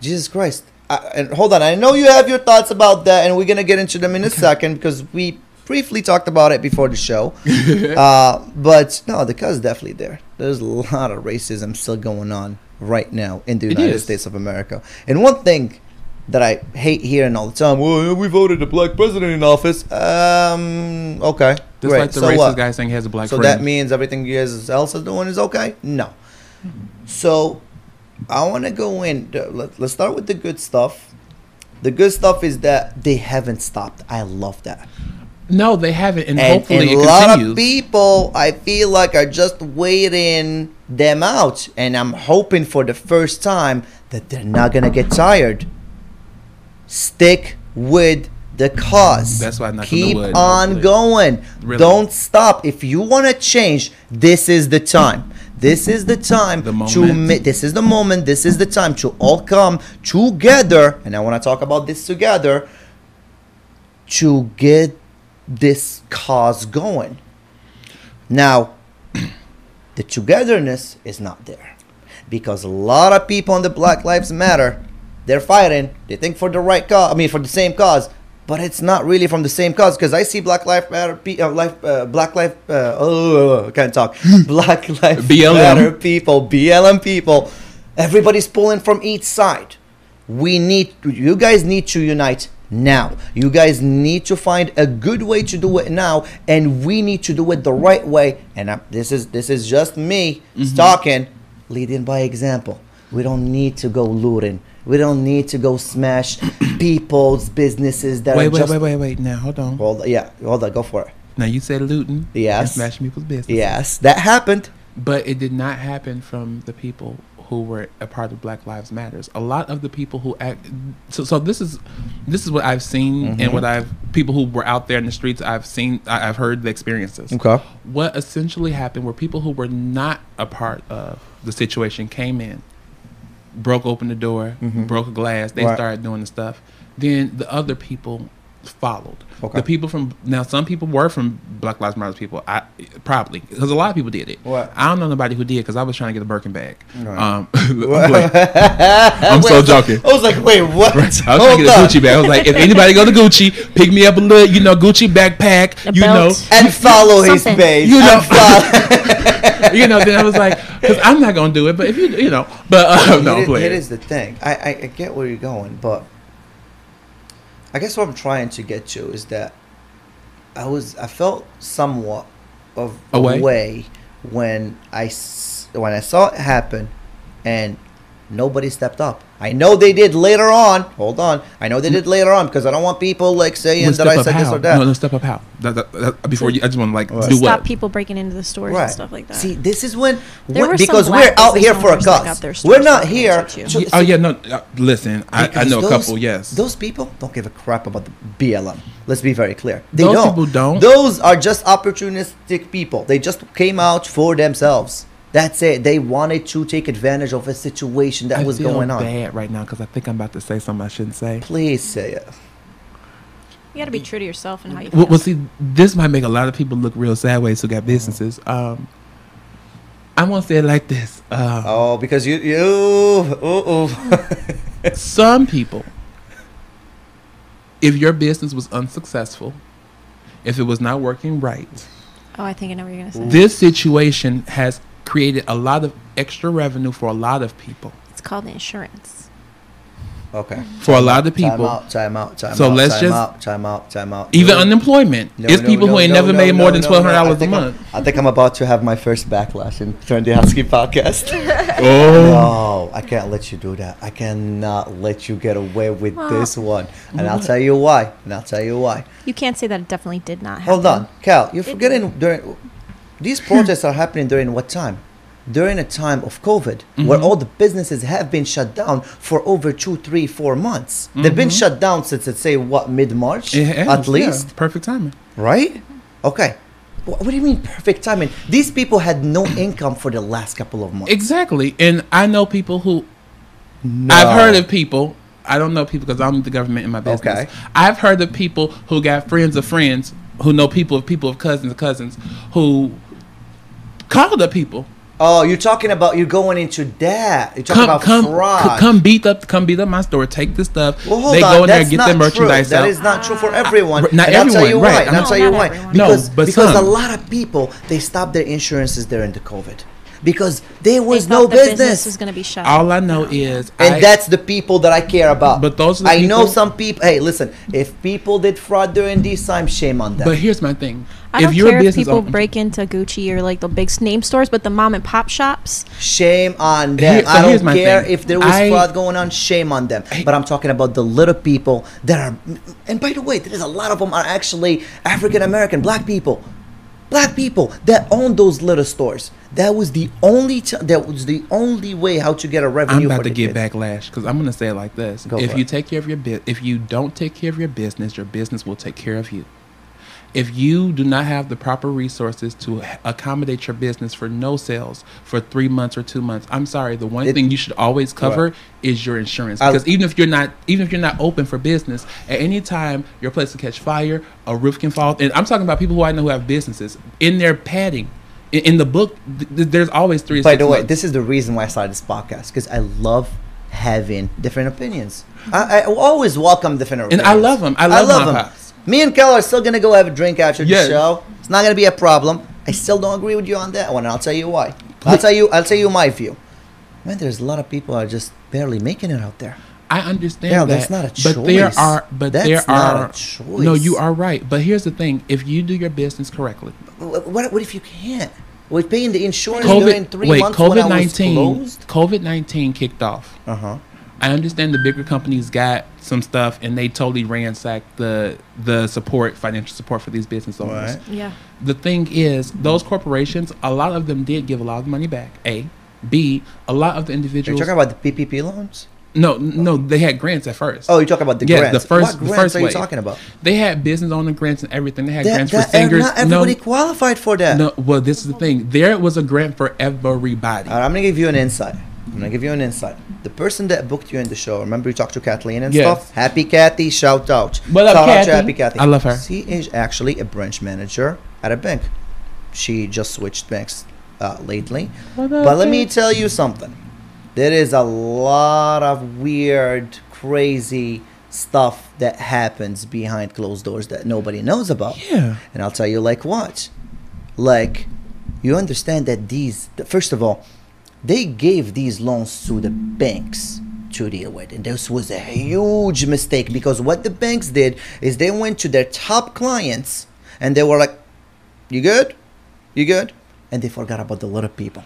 Jesus Christ. And hold on, I know you have your thoughts about that, and we're going to get into them in a second, because we briefly talked about it before the show. But no, the cause is definitely there. There's a lot of racism still going on right now in the United States of America. And one thing that I hate hearing all the time, well, we voted a black president in office. Okay, just great. Like the so racist guy saying he has a black friend. So that means everything you guys else is doing is okay? No. So I want to go in. Let's start with the good stuff. The good stuff is that they haven't stopped. I love that. No, they haven't, and hopefully it continues. A lot of people, I feel like, are just waiting them out, and I'm hoping for the first time that they're not gonna get tired. Stick with the cause. That's why I'm not keep on going. Really? Don't stop. If you want to change, this is the time. This is the time this is the moment. This is the time to all come together, and I want to talk about this together to get this cause going. Now, the togetherness is not there, because a lot of people on the Black Lives Matter, they're fighting. They think for the right cause. I mean, for the same cause, but it's not really from the same cause. Because I see Black Lives Matter, I can't talk. Black Lives Matter people, BLM people. Everybody's pulling from each side. You guys need to unite now. You guys need to find a good way to do it now, and we need to do it the right way. And this is just me talking, leading by example. We don't need to go looting. We don't need to go smash people's businesses that wait. Now hold on. Hold on. Go for it. Now you said looting. Yes. And smashing people's businesses. Yes, that happened. But it did not happen from the people who were a part of Black Lives Matters. A lot of the people who act. So this is what I've seen, and what people who were out there in the streets. I've heard the experiences. Okay. What essentially happened were people who were not a part of the situation came in, broke open the door, broke a glass. They started doing the stuff. Then the other people followed. Okay. The people some people were from Black Lives Matter people. Probably because a lot of people did it. What? I don't know nobody who did, because I was trying to get a Birkin bag. Right. I'm so joking. I was like, wait, what? Right. I was trying to get a Gucci bag. I was like, if anybody go to Gucci, pick me up a little, Gucci backpack, and follow his page. Then I was like, because I'm not gonna do it, but if but no, it is the thing. I get where you're going, but I guess what I'm trying to get to is that I felt somewhat of a way when I saw it happen, and nobody stepped up. I know they did later on. Hold on. I know they did later on, because I don't want people saying that I said this or that. No, step up how? Before you, I just want to do stop people breaking into the stores and stuff like that. See, this is because we're out here for a cause. We're not here. Listen, I know a couple. Yes, those people don't give a crap about the BLM. Let's be very clear. Those people don't. Those are just opportunistic people. They just came out for themselves. That's it. They wanted to take advantage of a situation that was going on. I feel bad right now, because I think I'm about to say something I shouldn't say. Please say it. You got to be true to yourself and how you feel. Well, see, this might make a lot of people look real sideways who got businesses. I want to say it like this. Because you some people, if your business was unsuccessful, if it was not working right. I think I know what you're going to say. This situation has created a lot of extra revenue for a lot of people. It's called insurance. Okay. For a lot of the people. Time out. So let's just time out. Even unemployment. It's people who ain't never made more than $1,200 a month. I think I'm about to have my first backlash in Trendy Husky podcast. Oh. No, I can't let you do that. I cannot let you get away with this one. And I'll tell you why. You can't say that it definitely did not happen. Hold on, Kal. You're forgetting these protests are happening during what time? During a time of COVID, where all the businesses have been shut down for over 2, 3, 4 months. They've been shut down since, let's say, mid-March, at least? Yeah, perfect timing. Right? Okay. What do you mean perfect timing? These people had no income for the last couple of months. Exactly. And I know people who... I've heard of people... I don't know people because I'm the government in my business. Okay. I've heard of people who got friends of friends who know people of cousins of cousins who called up people. Oh, you're talking about you're going into that. You're talking about fraud. Come beat up my store. Take the stuff. Well, hold they on. go in there That's and get their merchandise out. That is not true for everyone. Not and everyone, I'll tell you right? why. I'll tell you why. Everyone. Because a lot of people they stopped their insurances during the COVID because there was no the business business. was going to be shut. All I know is, and that's the people that I care about. But those are the I people, know some people. Hey, listen. If people did fraud during these times, shame on them. But here's my thing. I don't care if people break into Gucci or like the big name stores, but the mom and pop shops. Shame on them. I don't care if there was fraud going on. Shame on them. But I'm talking about the little people that are. And by the way, there's a lot of them are actually African American, black people that own those little stores. That was the only way how to get a revenue. I'm about for to the get kids. backlash because I'm going to say it like this: if you take care of if you don't take care of your business will take care of you. If you do not have the proper resources to accommodate your business for no sales for 3 months or 2 months, I'm sorry. The one thing you should always cover is your insurance, because even if you're not open for business, at any time your place will catch fire, a roof can fall. And I'm talking about people who I know who have businesses in their padding. In the book, there's always 3 to 6 months. By the way, this is the reason why I started this podcast, because I love having different opinions. I always welcome different opinions. And I love them. I love my pops. Me and Kal are still going to go have a drink after the show. It's not going to be a problem. I still don't agree with you on that one, and I'll tell you why. I'll tell you my view. Man, there's a lot of people are just barely making it out there. I understand that. That's not a choice. There are a choice. No, you are right. But here's the thing. If you do your business correctly. What if you can't? We're paying the insurance during 3 months when I was closed? COVID-19 kicked off. Uh-huh. I understand the bigger companies got some stuff and they totally ransacked the financial support for these business owners. Right. Yeah. The thing is, those corporations, a lot of them did give a lot of money back. A. B, a lot of the individuals. You're talking about the PPP loans? No, they had grants at first. Oh, you're talking about the grants. What grants are you talking about? They had business owner grants and everything. They had grants for singers. Not everybody qualified for that. No, well, this is the thing. There was a grant for everybody. All right, I'm going to give you an insight. The person that booked you in the show, remember you talked to Kathleen and stuff? Happy Kathy, shout out. What up, Kathy? Happy Kathy. I love her. She is actually a branch manager at a bank. She just switched banks lately. But let me tell you something. There is a lot of weird, crazy stuff that happens behind closed doors that nobody knows about. Yeah. And I'll tell you like what. Like, you understand that first of all, they gave these loans to the banks to deal with. And this was a huge mistake, because what the banks did is they went to their top clients and they were like, you good? You good? And they forgot about the little people.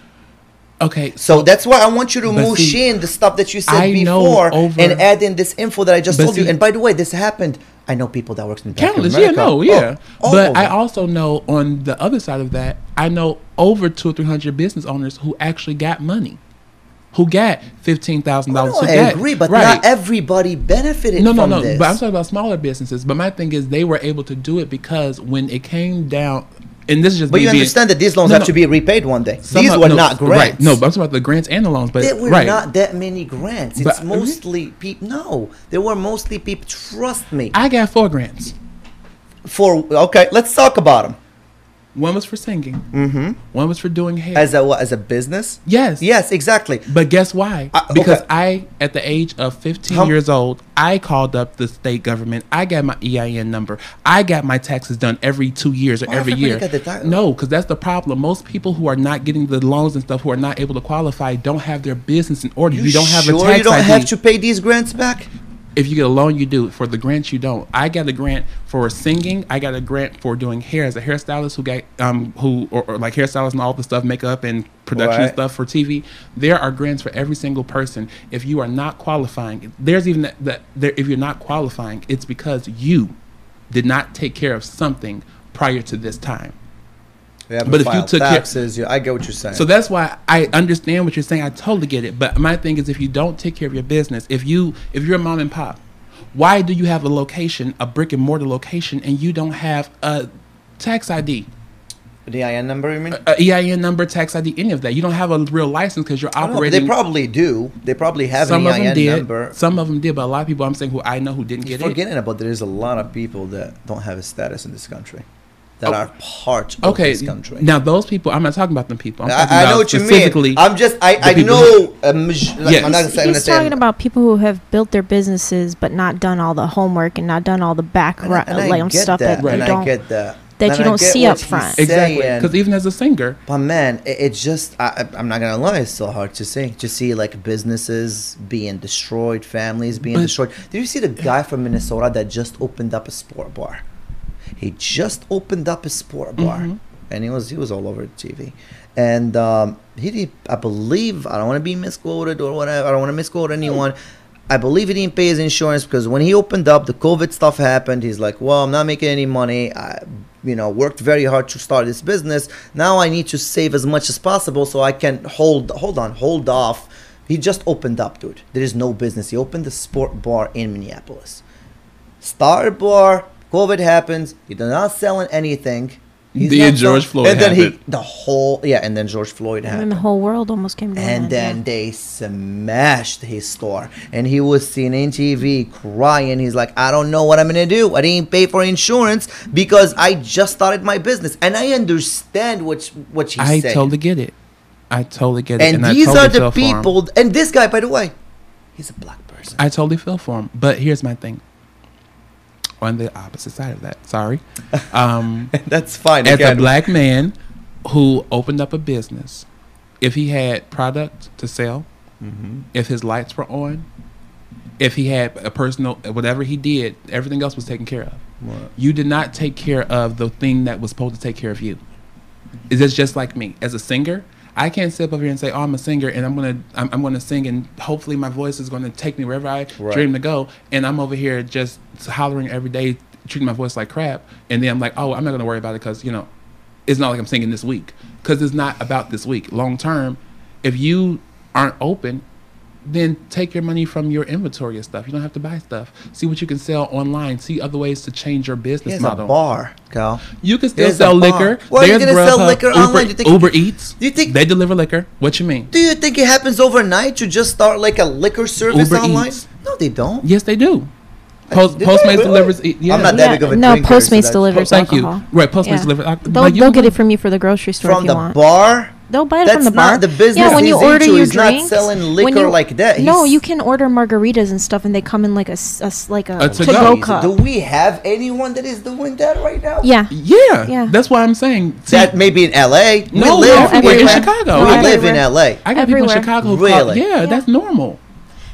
Okay. So that's why I want you to mush in the stuff that you said before and add in this info that I just told you. And by the way, this happened. I know people that works in the bank of America. But I also know on the other side of that, I know over 200 or 300 business owners who actually got money, who got $15,000. I agree, but not everybody benefited from this. But I'm talking about smaller businesses. But my thing is, they were able to do it because when it came down. And this is just. But you understand that these loans have to be repaid one day. These were not grants. Right. No, but I'm talking about the grants and the loans. But there were not that many grants. It's mostly people. No, there were mostly people. Trust me. I got 4 grants. Okay, let's talk about them. One was for singing. Mm-hmm. One was for doing hair. As a business? Yes. Yes, exactly. But guess why? Because okay. at the age of 15 years old, I called up the state government. I got my EIN number. I got my taxes done every 2 years or every year. No, because that's the problem. Most people who are not getting the loans and stuff, who are not able to qualify, don't have their business in order. You don't have a tax ID. You don't have to pay these grants back? If you get a loan, you do. For the grants, you don't. I got a grant for singing. I got a grant for doing hair as a hairstylist who got or like hairstylist and all the stuff, makeup and production stuff for TV. There are grants for every single person. If you are not qualifying, there's even if you're not qualifying, it's because you did not take care of something prior to this time. But if you took taxes, I get what you're saying. So that's why I understand what you're saying. I totally get it. But my thing is, if you don't take care of your business, if you're a mom and pop, why do you have a location, a brick and mortar location, and you don't have a tax ID? The EIN number, you mean? EIN number, tax ID, any of that. You don't have a real license because you're operating. They probably do. They probably have an EIN number. Some of them did, but a lot of people I'm saying who I know who didn't get it. Forgetting about there's a lot of people that don't have a status in this country. That are part of this country. Now those people, I'm not talking about them people. I'm talking I about know what you mean. I'm just, I know. He's talking about people who have built their businesses but not done all the homework and not done all the background stuff that you don't. I get that. That you don't see up front. Exactly. Because even as a singer. But man, it's just, I'm not going to lie, it's so hard to see. To see like businesses being destroyed, families being destroyed. Did you see the guy from Minnesota that just opened up a sport bar? He just opened up a sport bar, and he was all over TV. And he did, I believe, I don't want to be misquoted or whatever. I don't want to misquote anyone. I believe he didn't pay his insurance because when he opened up, the COVID stuff happened. He's like, well, I'm not making any money. I, worked very hard to start this business. Now I need to save as much as possible so I can hold off. He just opened up, dude. There is no business. He opened a sport bar in Minneapolis. Star bar. COVID happens. He's not selling anything. Then George Floyd and then and then George Floyd happened. And the whole world almost came down. And then they smashed his store. And he was seen in TV crying. He's like, I don't know what I'm going to do. I didn't pay for insurance because I just started my business. And I understand what she's saying. I totally get it. And these are the people. And this guy, by the way, he's a black person. I totally feel for him. But here's my thing. On the opposite side of that, sorry. That's fine. As a black man who opened up a business, if he had product to sell, if his lights were on, if he had a personal, whatever he did, everything else was taken care of. What? You did not take care of the thing that was supposed to take care of you. It's just like me. As a singer, I can't sit up here and say, "Oh, I'm a singer, and I'm gonna sing, and hopefully my voice is gonna take me wherever I dream to go." And I'm over here just hollering every day, treating my voice like crap. And then I'm like, "Oh, I'm not gonna worry about it because it's not like I'm singing this week because it's not about this week. Long term, if you aren't open, then take your money from your inventory of stuff. You don't have to buy stuff. See what you can sell online. See other ways to change your business model. There's a bar, Kal. You can still sell liquor. Well, you're going to sell liquor online? Uber Eats. Do you think they deliver liquor? What you mean? Do you think it happens overnight? You just start like a liquor service Uber online? Eats. No, they don't. Yes, they do. Postmates delivers. Yeah. I'm not that big of a drinker. No, Postmates delivers alcohol. Thank you. Right, Postmates delivers. They'll get it from you for the grocery store from if you want. From the bar? They'll buy it from the bar. That's not the business. Yeah, when you order your drinks, he's not selling liquor like that. No, you can order margaritas and stuff, and they come in like a to-go cup. Do we have anyone that is doing that right now? Yeah. That's why I'm saying. That maybe in L.A. No, we're in Chicago. We live in L.A. I got people in Chicago. Really? Yeah, that's normal.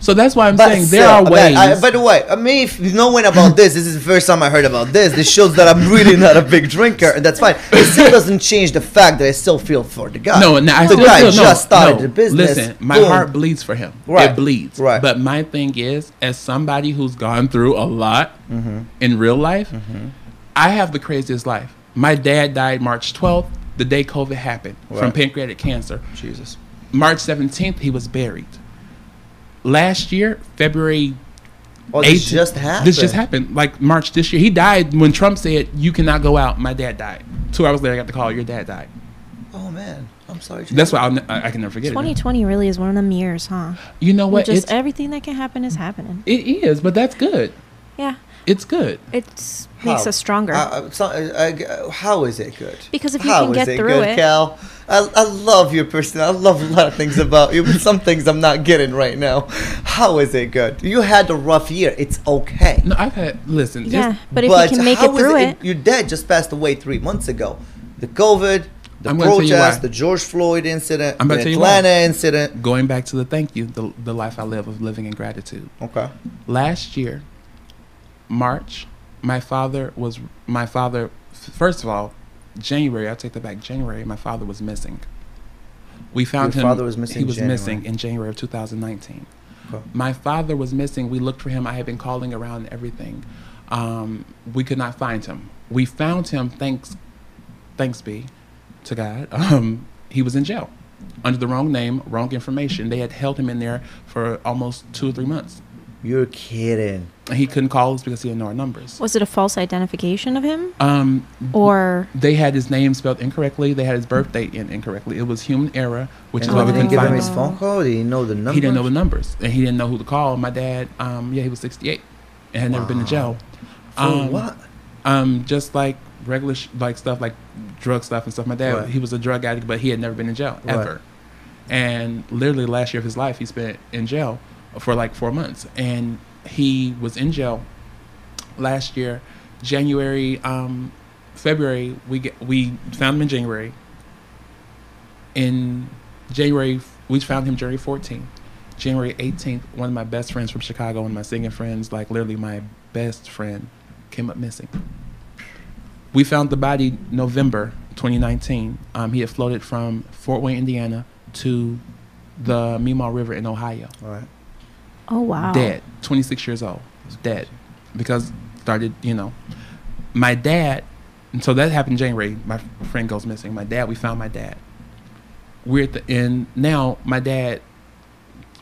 So that's why I'm saying there are ways. By the way, if knowing about this is the first time I heard about this. This shows that I'm really not a big drinker, and that's fine. It still doesn't change the fact that I still feel for the guy. The guy just started the business. Listen, my heart bleeds for him. Right. It bleeds. Right. But my thing is, as somebody who's gone through a lot in real life, I have the craziest life. My dad died March 12th, the day COVID happened, from pancreatic cancer. Jesus. March 17th, he was buried. Last year, February 8th. This just happened. This just happened, like March this year. He died when Trump said, "You cannot go out." My dad died. 2 hours later, I got the call, "Your dad died." Oh, man. I'm sorry. That's why I can never forget 2020 really is one of them years, huh? You know what? Just everything that can happen is happening. It is, but that's good. Yeah. It's good. It makes us stronger. How is it good? Because if you can get through it. Kal? I love your personality. I love a lot of things about you, but some things I'm not getting right now. How is it good? You had a rough year. It's okay. No, listen. Yeah, but if you can make it through it. Your dad just passed away 3 months ago. The COVID, the protest, the George Floyd incident, the Atlanta incident. Going back to the thank you, the life I live of living in gratitude. Okay. Last year, March, my father, first of all, January, I take that back, January, my father was missing. We found him. Your father was missing. He was missing in January of 2019. Okay. My father was missing. We looked for him. I had been calling around everything. We could not find him. We found him, thanks be to God. He was in jail under the wrong name, wrong information. They had held him in there for almost 2 or 3 months. You're kidding. And he couldn't call us because he didn't know our numbers. Was it a false identification of him? Or they had his name spelled incorrectly. They had his birth date incorrectly. It was human error, which is why we couldn't give him find his phone call. Did he know the numbers? He didn't know the numbers, and he didn't know who to call. My dad, he was 68 and had never been to jail. For what? Just like regular stuff like drug stuff and stuff. My dad, he was a drug addict, but he had never been in jail ever. And literally last year of his life, he spent in jail for like 4 months, and he was in jail last year, January, February. We found him in January. In January, we found him January 14th. January 18th, one of my best friends from Chicago, one of my singing friends, like literally my best friend, came up missing. We found the body November 2019. He had floated from Fort Wayne, Indiana, to the Meemaw River in Ohio. All right. Oh, wow. Dead. 26 years old. Dead. Because my dad, and so that happened in January. My friend goes missing. We found my dad. We're at the end. Now, my dad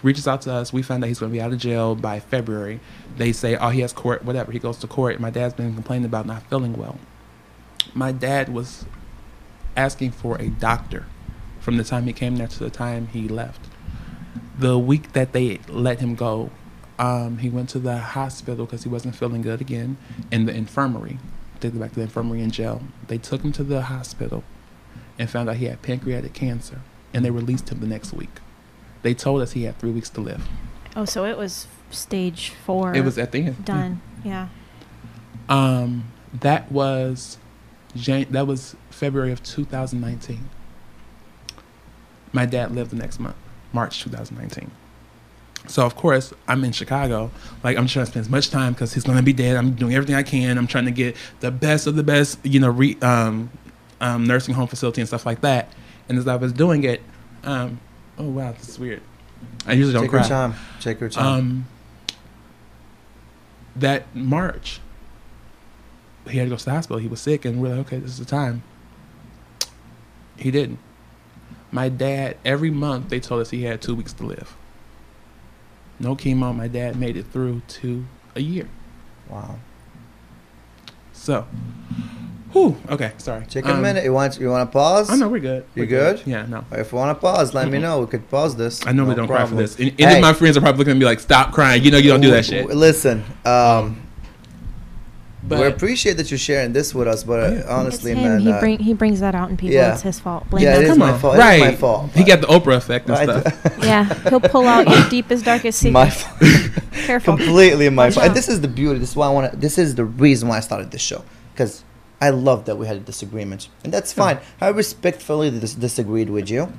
reaches out to us. We found out he's going to be out of jail by February. They say, he has court, whatever. He goes to court. My dad's been complaining about not feeling well. My dad was asking for a doctor from the time he came there to the time he left. The week that they let him go, he went to the hospital because he wasn't feeling good again, in the infirmary. They took him back to the infirmary in jail. They took him to the hospital and found out he had pancreatic cancer, and they released him the next week. They told us he had 3 weeks to live. Oh, so it was stage 4. It was at the end. Done. Yeah. That was February of 2019. My dad lived the next month, March 2019. So, of course, I'm in Chicago. Like, I'm trying to spend as much time because he's going to be dead. I'm doing everything I can. I'm trying to get the best of the best, nursing home facility and stuff like that. And as I was doing it, oh, wow, this is weird. I usually don't cry. Take your time. That March, he had to go to the hospital. He was sick, and we're like, okay, this is the time. He didn't. My dad, every month, they told us he had 2 weeks to live. No chemo. My dad made it through to a year. Wow. So, whew, okay, sorry. Take a minute. You want to pause? Oh, no, we're good. You good? Yeah, no. If you want to pause, let me know. We could pause this. I normally don't cry for this. Any of my friends are probably looking at me like, stop crying. You don't do that shit. Listen, we appreciate that you're sharing this with us, but honestly, man, he brings that out in people. Yeah. It's his fault. Blame it is my fault. Right. It is my fault. He got the Oprah effect and stuff. Yeah, he'll pull out your deepest, darkest secrets. My fault. Careful. Completely my fault. And this is the beauty. This is why This is the reason why I started this show, because I love that we had a disagreement, and that's fine. I respectfully disagreed with you,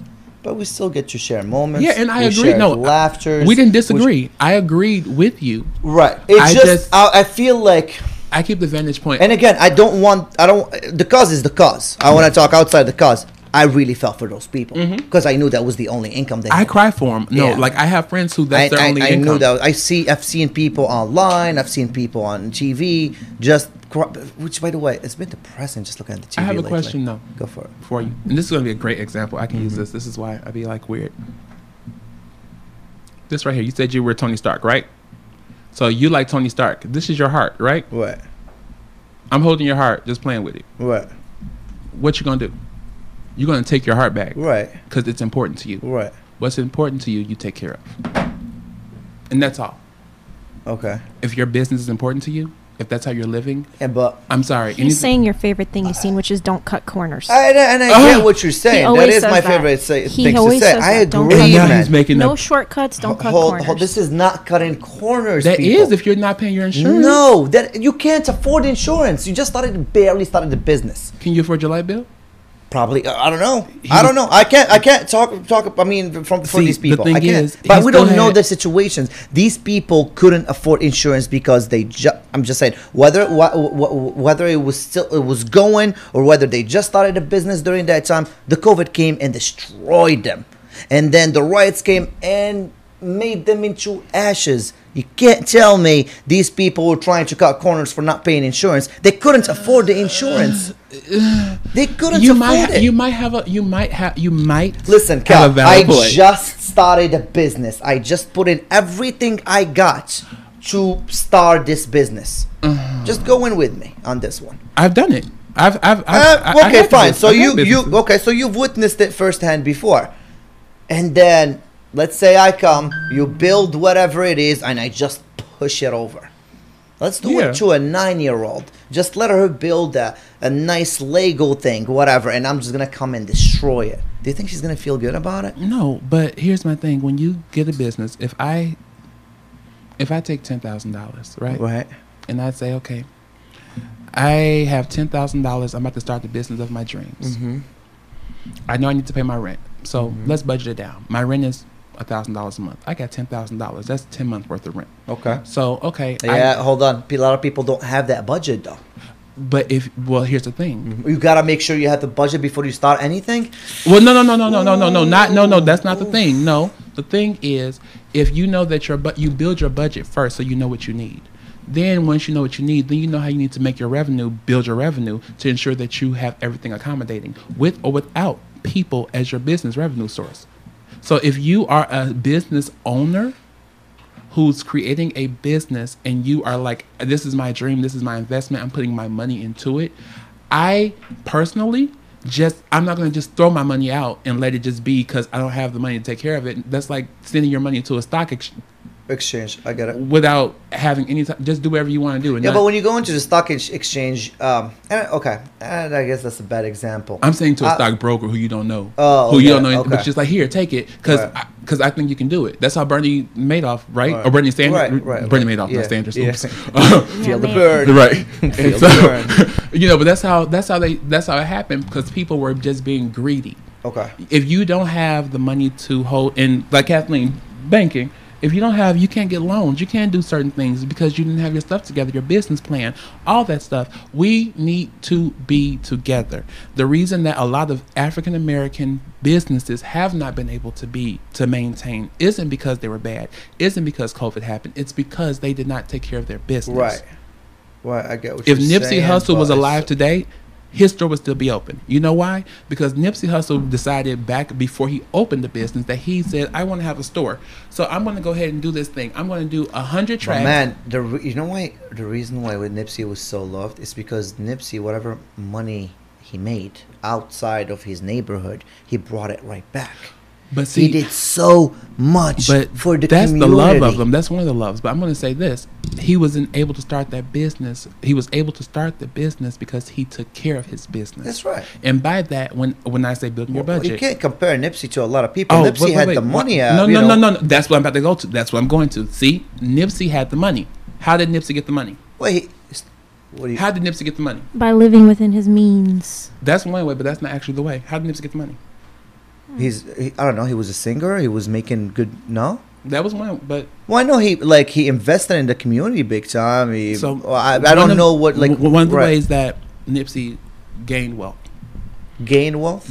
but we still get to share moments. Yeah, and I agree. No, laughter. We didn't disagree. I agreed with you. Right. It's I feel like I keep the vantage point. And again, the cause is the cause. I want to talk outside the cause. I really felt for those people because I knew that was the only income they had. I cry for them. No, like I have friends who that's their only income. I knew that. I've seen people online. I've seen people on TV just cry, which, by the way, it's been depressing just looking at the TV. I have a question though. Go for it. For you, and this is going to be a great example. I can use this. This is why I be like weird. This right here. You said you were Tony Stark, right? So you like Tony Stark. This is your heart, right? What? I'm holding your heart, just playing with it. What? What you gonna do? You're gonna take your heart back, right? Because it's important to you, right? What's important to you, you take care of, and that's all. Okay. If your business is important to you, if that's how you're living, but I'm sorry. He's saying your favorite thing you've seen, which is don't cut corners. I get what you're saying. That is my favorite thing to say. I agree, man. No shortcuts, don't cut corners. This is not cutting corners, That people. is if you're not paying your insurance. No, that you can't afford insurance. You just barely started the business. Can you afford your light bill? Probably, I don't know. I can't talk. I mean, for these people, I can't. But we don't know the situations. These people couldn't afford insurance because I'm just saying whether it was going or whether they just started a business during that time. The COVID came and destroyed them, and then the riots came and made them into ashes. You can't tell me these people were trying to cut corners for not paying insurance. They couldn't afford the insurance. They couldn't afford it. You might. Listen, Kal, I just started a business. I just put in everything I got to start this business. Just go in with me on this one. I've done it. Okay, fine. So you've witnessed it firsthand before, and then. Let's say I come, you build whatever it is, and I just push it over. Let's do it to a 9-year-old. Just let her build a nice Lego thing, whatever, and I'm just going to come and destroy it. Do you think she's going to feel good about it? No, but here's my thing. When you get a business, if I take $10,000, right? Right. And I say, okay, I have $10,000. I'm about to start the business of my dreams. Mm-hmm. I know I need to pay my rent. So let's budget it down. My rent is $1,000 a month. I got $10,000. That's 10 months worth of rent. Okay. So, okay. Yeah, hold on. A lot of people don't have that budget, though. But here's the thing. You got to make sure you have the budget before you start anything? Well, no. That's not the thing. No. The thing is, if you know that you build your budget first so you know what you need. Then once you know what you need, then you know how you need to make your revenue, build your revenue to ensure that you have everything accommodating with or without people as your business revenue source. So if you are a business owner who's creating a business and you are like, this is my dream, this is my investment, I'm putting my money into it. I personally I'm not going to just throw my money out and let it just be because I don't have the money to take care of it. That's like sending your money to a stock exchange. I get it. Without having any time, just do whatever you want to do. But when you go into the stock exchange, and I guess that's a bad example. I'm saying to a stockbroker who you don't know, you don't know, but just like, here, take it, because I think you can do it. That's how Bernie Madoff, right? Or Bernie Sanders, Bernie Madoff, not Sanders. Oops. Feel the burn, right? Feel the burn. But that's how it happened because people were just being greedy. Okay. If you don't have the money to hold, and like Kathleen, banking. If you can't get loans, you can't do certain things because you didn't have your stuff together, your business plan, all that stuff. We need to be together. The reason that a lot of African American businesses have not been able to maintain isn't because they were bad, isn't because COVID happened. It's because they did not take care of their business. Right. I get what you're saying. If Nipsey Hussle was alive today, his store would still be open. You know why? Because Nipsey Hussle decided back before he opened the business that he said, I want to have a store. So I'm going to go ahead and do this thing. I'm going to do 100 tracks. Man, you know why? The reason why Nipsey was so loved is because Nipsey, whatever money he made outside of his neighborhood, he brought it right back. But see, he did so much for the community. That's the love of them. That's one of the loves. But I'm going to say this. He wasn't able to start that business. He was able to start the business because he took care of his business. That's right. And by that, when I say building your budget. You can't compare Nipsey to a lot of people. Nipsey had the money out. No. That's what I'm about to go to. That's what I'm going to. See, Nipsey had the money. How did Nipsey get the money? How did Nipsey get the money? By living within his means. That's one way, but that's not actually the way. How did Nipsey get the money? I don't know. He was a singer. He was making good. No, that was one. But I know he invested in the community big time. I don't know what one of the ways that Nipsey gained wealth. Gained wealth.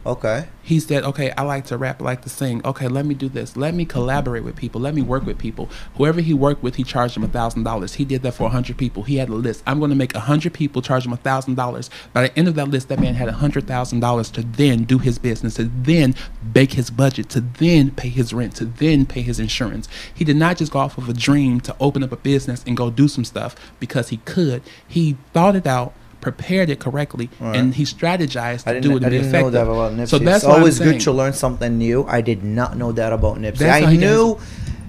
Okay. He said, okay, I like to rap, I like to sing. Okay, let me do this. Let me collaborate with people. Let me work with people. Whoever he worked with, he charged him $1,000. He did that for 100 people. He had a list. I'm going to make 100 people, charge him $1,000. By the end of that list, that man had $100,000 to then do his business, to then bake his budget, to then pay his rent, to then pay his insurance. He did not just go off of a dream to open up a business and go do some stuff because he could. He thought it out, prepared it correctly, and he strategized to do it and be effective. I didn't know that about Nipsey. So that's it's always good to learn something new. I did not know that about Nipsey. I knew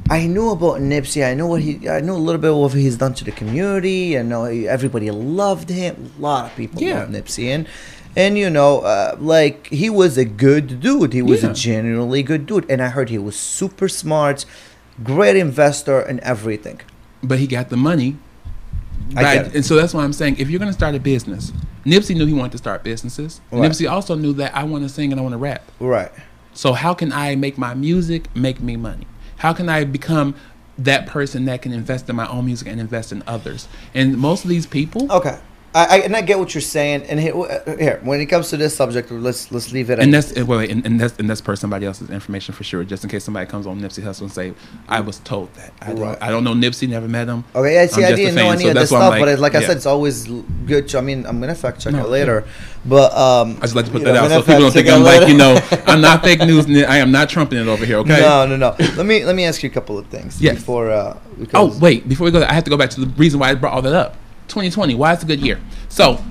I knew about Nipsey. I know a little bit of what he's done to the community. I know everybody loved him. A lot of people love Nipsey, and you know, like he was a good dude. He was a genuinely good dude, and I heard he was super smart, great investor, and everything. But he got the money. And so that's why I'm saying, if you're going to start a business, Nipsey knew he wanted to start businesses. Right. Nipsey also knew that I want to sing and I want to rap. Right. So how can I make my music make me money? How can I become that person that can invest in my own music and invest in others? And most of these people... Okay. I get what you're saying, and here when it comes to this subject, let's leave it. And that's per somebody else's information for sure, just in case somebody comes on Nipsey Hussle and say, "I was told that." I don't know Nipsey, never met him. Okay, yeah, see, I didn't know any of this stuff, but like I said, it's always good. I mean, I'm gonna fact check it later, but I just like to put that out so people don't think I'm like, I'm not fake news. I am not trumping it over here. Okay. No. Let me ask you a couple of things before. Before we go there, I have to go back to the reason why I brought all that up. 2020, why it's a good year. So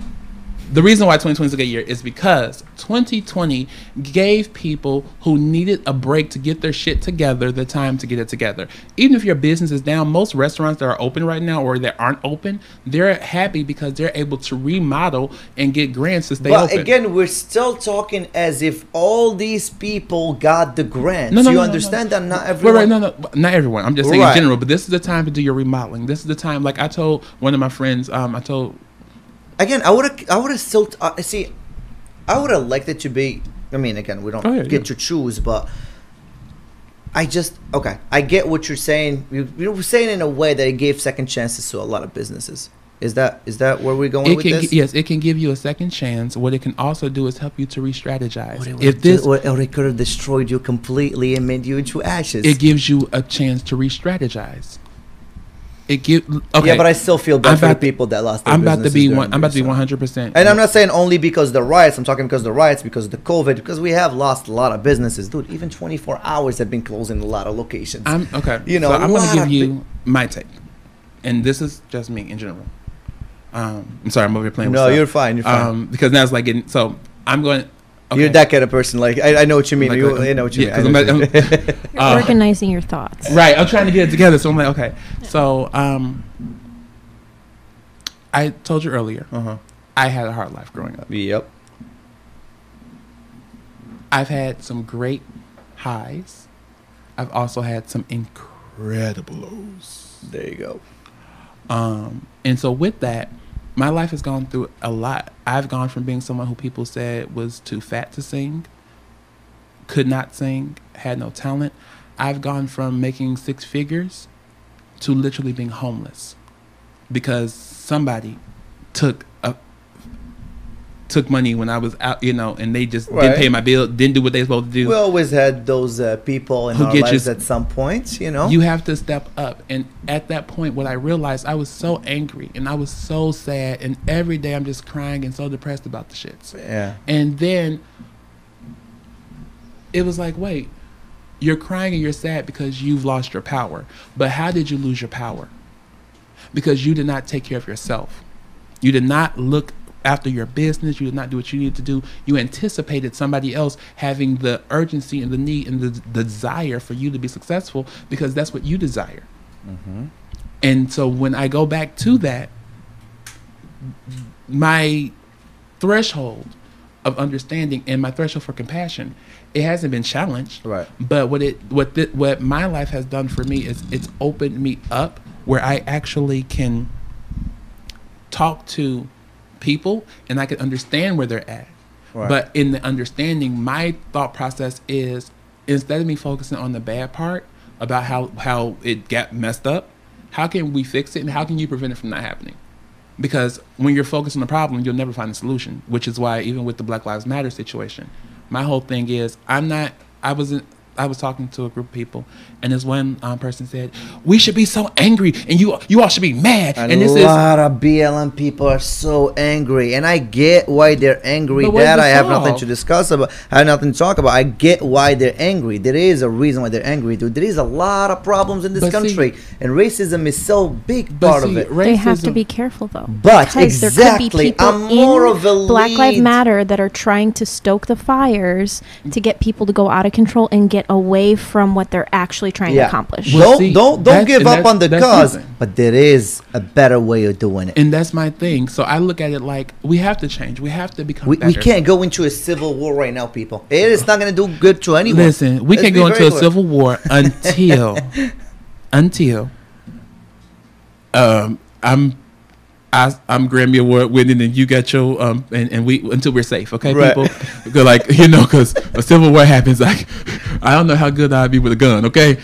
the reason why 2020 is a good year is because 2020 gave people who needed a break to get their shit together the time to get it together. Even if your business is down, most restaurants that are open right now or that aren't open, they're happy because they're able to remodel and get grants to stay open. But again, we're still talking as if all these people got the grants. You understand that not everyone... Right, not everyone. I'm just saying in general, but this is the time to do your remodeling. This is the time, like I told one of my friends, Again, I would have still see. I would have liked it to be. I mean, again, we don't get to choose, but I get what you're saying. You're saying in a way that it gave second chances to a lot of businesses. Is that where we're going with this? Yes, it can give you a second chance. What it can also do is help you to re-strategize. Or it could have destroyed you completely and made you into ashes. It gives you a chance to re-strategize. Yeah, but I still feel bad for the people that lost their businesses. I'm about to be 100%. And I'm not saying only because of the riots. I'm talking because of the riots, because of the COVID, because we have lost a lot of businesses. Dude, even 24 hours have been closing a lot of locations. Okay. So I'm going to give you my take. And this is just me in general. I'm sorry, I'm over here playing with stuff. No, you're fine. You're fine. Because now it's like getting... So I'm going... Okay. You're that kind of person. Like I know what you mean. I know what you mean. You're organizing your thoughts. Right. I'm trying to get it together. So I'm like, okay. So I told you earlier, I had a hard life growing up. Yep. I've had some great highs. I've also had some incredible lows. There you go. And so with that, my life has gone through a lot. I've gone from being someone who people said was too fat to sing, could not sing, had no talent. I've gone from making 6 figures to literally being homeless because somebody took money when I was out, and they just didn't pay my bill, didn't do what they were supposed to do. We always had those people in our lives at some point, You have to step up. And at that point, what I realized, I was so angry and I was so sad. And every day I'm just crying and so depressed about the shits. Yeah. And then it was like, wait, you're crying and you're sad because you've lost your power. But how did you lose your power? Because you did not take care of yourself. You did not look after your business. You did not do what you needed to do. You anticipated somebody else having the urgency and the need and the desire for you to be successful because that's what you desire. And so when I go back to that, my threshold of understanding and my threshold for compassion, it hasn't been challenged. Right. But what my life has done for me is it's opened me up where I actually can talk to people and I can understand where they're at. Right. But in the understanding, my thought process is, instead of me focusing on the bad part about how it got messed up, how can we fix it and how can you prevent it from not happening? Because when you're focused on the problem, you'll never find a solution, which is why even with the Black Lives Matter situation, my whole thing is I was talking to a group of people, and this one person said, "We should be so angry, and you all should be mad." And a lot of BLM people are so angry, and I get why they're angry. That I have nothing to discuss about. I have nothing to talk about. I get why they're angry. There is a reason why they're angry, dude. There is a lot of problems in this country, and racism is so big part of it. They have to be careful, though. But exactly, I'm more of a Black Lives Matter that are trying to stoke the fires to get people to go out of control and get away from what they're actually trying to accomplish. Well, don't give up on the cause, but there is a better way of doing it. And that's my thing. So I look at it like we have to change. We have to become better. We can't go into a civil war right now, people. It is not going to do good to anyone. Listen, we can't go into a civil war until I'm Grammy Award winning and you got your and we until we're safe, okay, right. People, because a civil war happens, like I don't know how good I'd be with a gun, okay,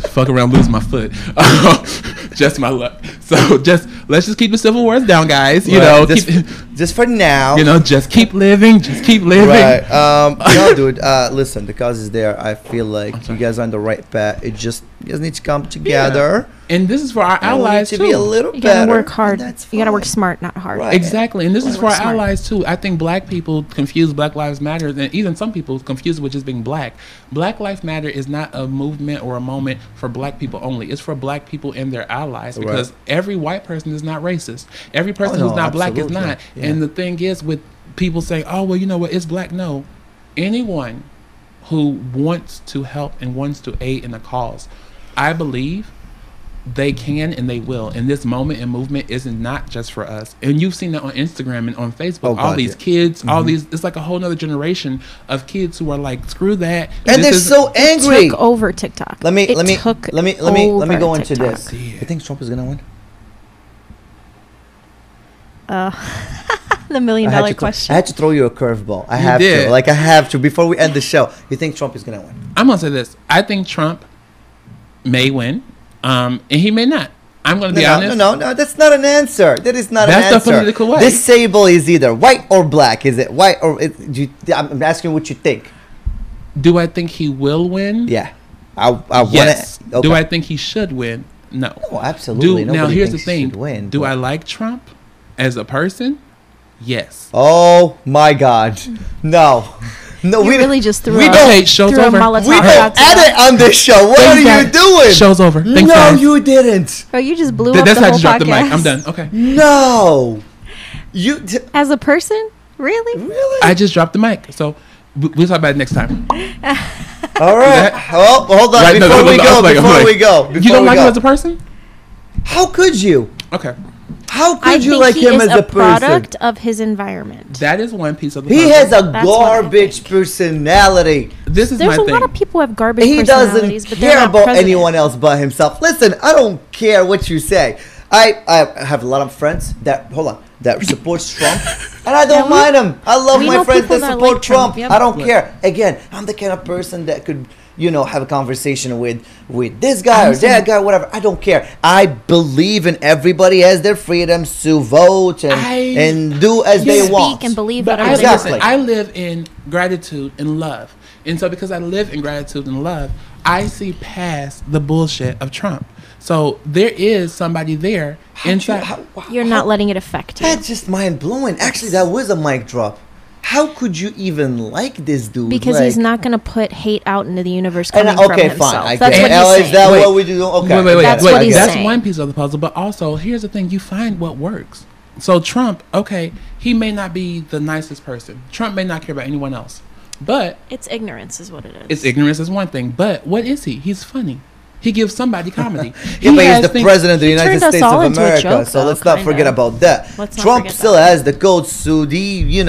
fuck around, lose my foot, just my luck. So let's just keep the civil wars down, guys. Just for now. Just keep living. Right. No, dude. Listen, the cause is there. I feel like you guys are on the right path. You guys need to come together. Yeah. And this is for our allies too. Be a little you gotta work hard. You gotta work smart, not hard. Right. Exactly. And this is for our allies too. I think black people confuse Black Lives Matter, and even some people confuse it with just being black. Black Lives Matter is not a movement or a moment for black people only. It's for black people and their allies, because every white person is not racist. Every person who's not black is not. Yeah. And the thing is, with people saying, "Oh, well, you know what? It's black." No, anyone who wants to help and wants to aid in a cause, I believe they can and they will. And this moment and movement isn't not just for us. And you've seen that on Instagram and on Facebook. All these kids, all these, it's like a whole nother generation of kids who are like, screw that. And they're so angry. It took over TikTok. Let me go into TikTok. this. You think Trump is gonna win? The $1 million question. I had to throw you a curveball. I have to before we end the show. You think Trump is gonna win? I'm gonna say this. I think Trump may win. And he may not. I'm going to be honest. No, that's not an answer. That is not an answer. That's the political way. This table is either white or black. Is it white or... I'm asking what you think. Do I think he will win? Yeah. Yes. Okay. Do I think he should win? No. No, absolutely. Now, here's the thing. Do I like Trump as a person? Yes. Oh, my God. No. No, we really just threw show's over. We don't edit on this show. What are you doing? Show's over. Thanks, no, guys. You didn't. Oh, you just blew up the whole podcast. That's how I just dropped the mic. I'm done. Okay. No. As a person? Really? I just dropped the mic. So we'll talk about it next time. All right. Well, hold on. Before we go. You don't like him as a person? How could you? Okay. How could you like him as a person? Product of his environment. That is one piece of the puzzle. He has a garbage personality. There's a lot of people who have garbage He personalities. doesn't care about anyone else but himself. Listen, I don't care what you say. I have a lot of friends that supports Trump, and I don't mind him. I love my friends that support Trump. Yep. I don't care. Again, I'm the kind of person that could have a conversation with this guy or that guy, whatever. I don't care. I believe in everybody has their freedoms to vote and do as they want. Speak and believe whatever they want. I live in gratitude and love. And so because I live in gratitude and love, I see past the bullshit of Trump. So there is somebody there inside. You're not letting it affect you. That's just mind-blowing. Actually, that was a mic drop. How could you even like this dude? Because he's not going to put hate out into the universe coming from himself. Fine. That's what he's saying. Is that what we do? Okay. Wait. That's what he's saying. That's one piece of the puzzle. But also, here's the thing. You find what works. So Trump, he may not be the nicest person. Trump may not care about anyone else. But it's ignorance is what it is. It's ignorance is one thing. But what is he? He's funny. He gives somebody comedy. But he's the president of the United States of America. So let's not forget about that. Trump still has the codes to he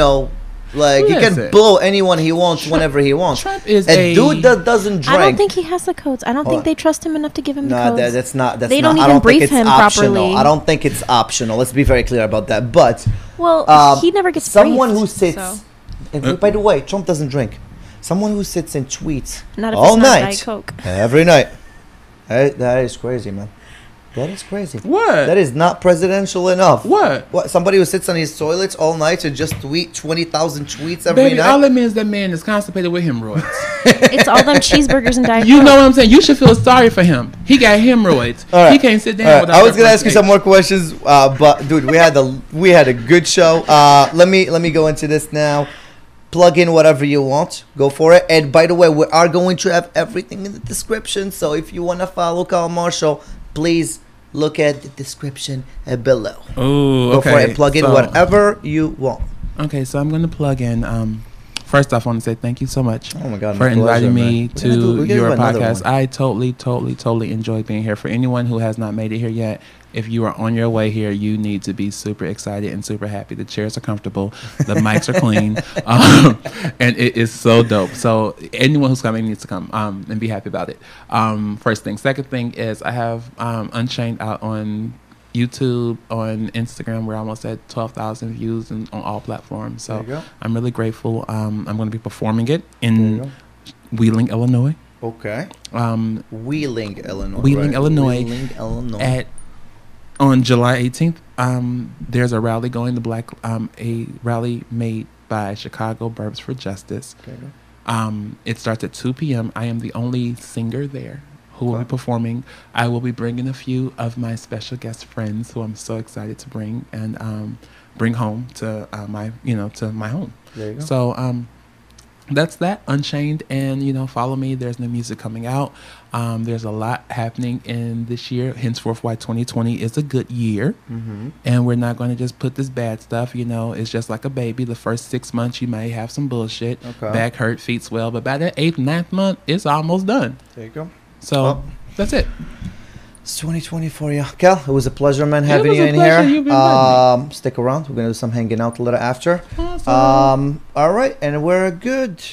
can blow anyone he wants whenever he wants. Trump is a dude that doesn't drink. I don't think he has the codes. I don't think they trust him enough to give him the codes. That's not. They don't even brief him properly. I don't think it's optional. Let's be very clear about that. But he never gets someone who sits. And by the way, Trump doesn't drink. Someone who sits and tweets all night, every night. That is crazy, man. That is crazy. What? That is not presidential enough. What? Somebody who sits on his toilets all night and just tweet 20,000 tweets every night? All that means that man is constipated with hemorrhoids. It's all them cheesedburgers and Diet Coke. You know what I'm saying? You should feel sorry for him. He got hemorrhoids. He can't sit down without. I was going to ask you some more questions, but dude, we had a good show. Let me go into this now. Plug in whatever you want. Go for it. And by the way, we are going to have everything in the description. So if you want to follow Kal Marshell, please look at the description below. Oh, okay. Go for it and plug in whatever you want. Okay, so I'm going to plug in first off, I want to say thank you so much Oh my God, for inviting me to your podcast. I totally enjoyed being here. For anyone who has not made it here yet, if you are on your way here, you need to be super excited and super happy. The chairs are comfortable. The mics are clean. And it is so dope. So anyone who's coming needs to come and be happy about it. First thing. Second thing is I have Unchained out on YouTube, on Instagram. We're almost at 12,000 views on all platforms. So I'm really grateful. I'm going to be performing it in Wheeling, Illinois. Okay. Wheeling, Illinois. On July 18th, there's a rally going to a rally made by Chicago Burbs for Justice. It starts at 2 p.m. I am the only singer there who will be performing. I will be bringing a few of my special guest friends who I'm so excited to bring and bring home to my home. There you go. So that's that. Unchained, and follow me. There's new music coming out. There's a lot happening in this year, henceforth why 2020 is a good year. And we're not going to just put this bad stuff. It's just like a baby. The first 6 months you may have some bullshit, back hurt, feet swell, but by the 8th, 9th month it's almost done. There you go. So that's it. It's 2020 for you, Kal. It was a pleasure, man, having you in here. Stick around. We're gonna do some hanging out a little after. Awesome. All right, and we're good.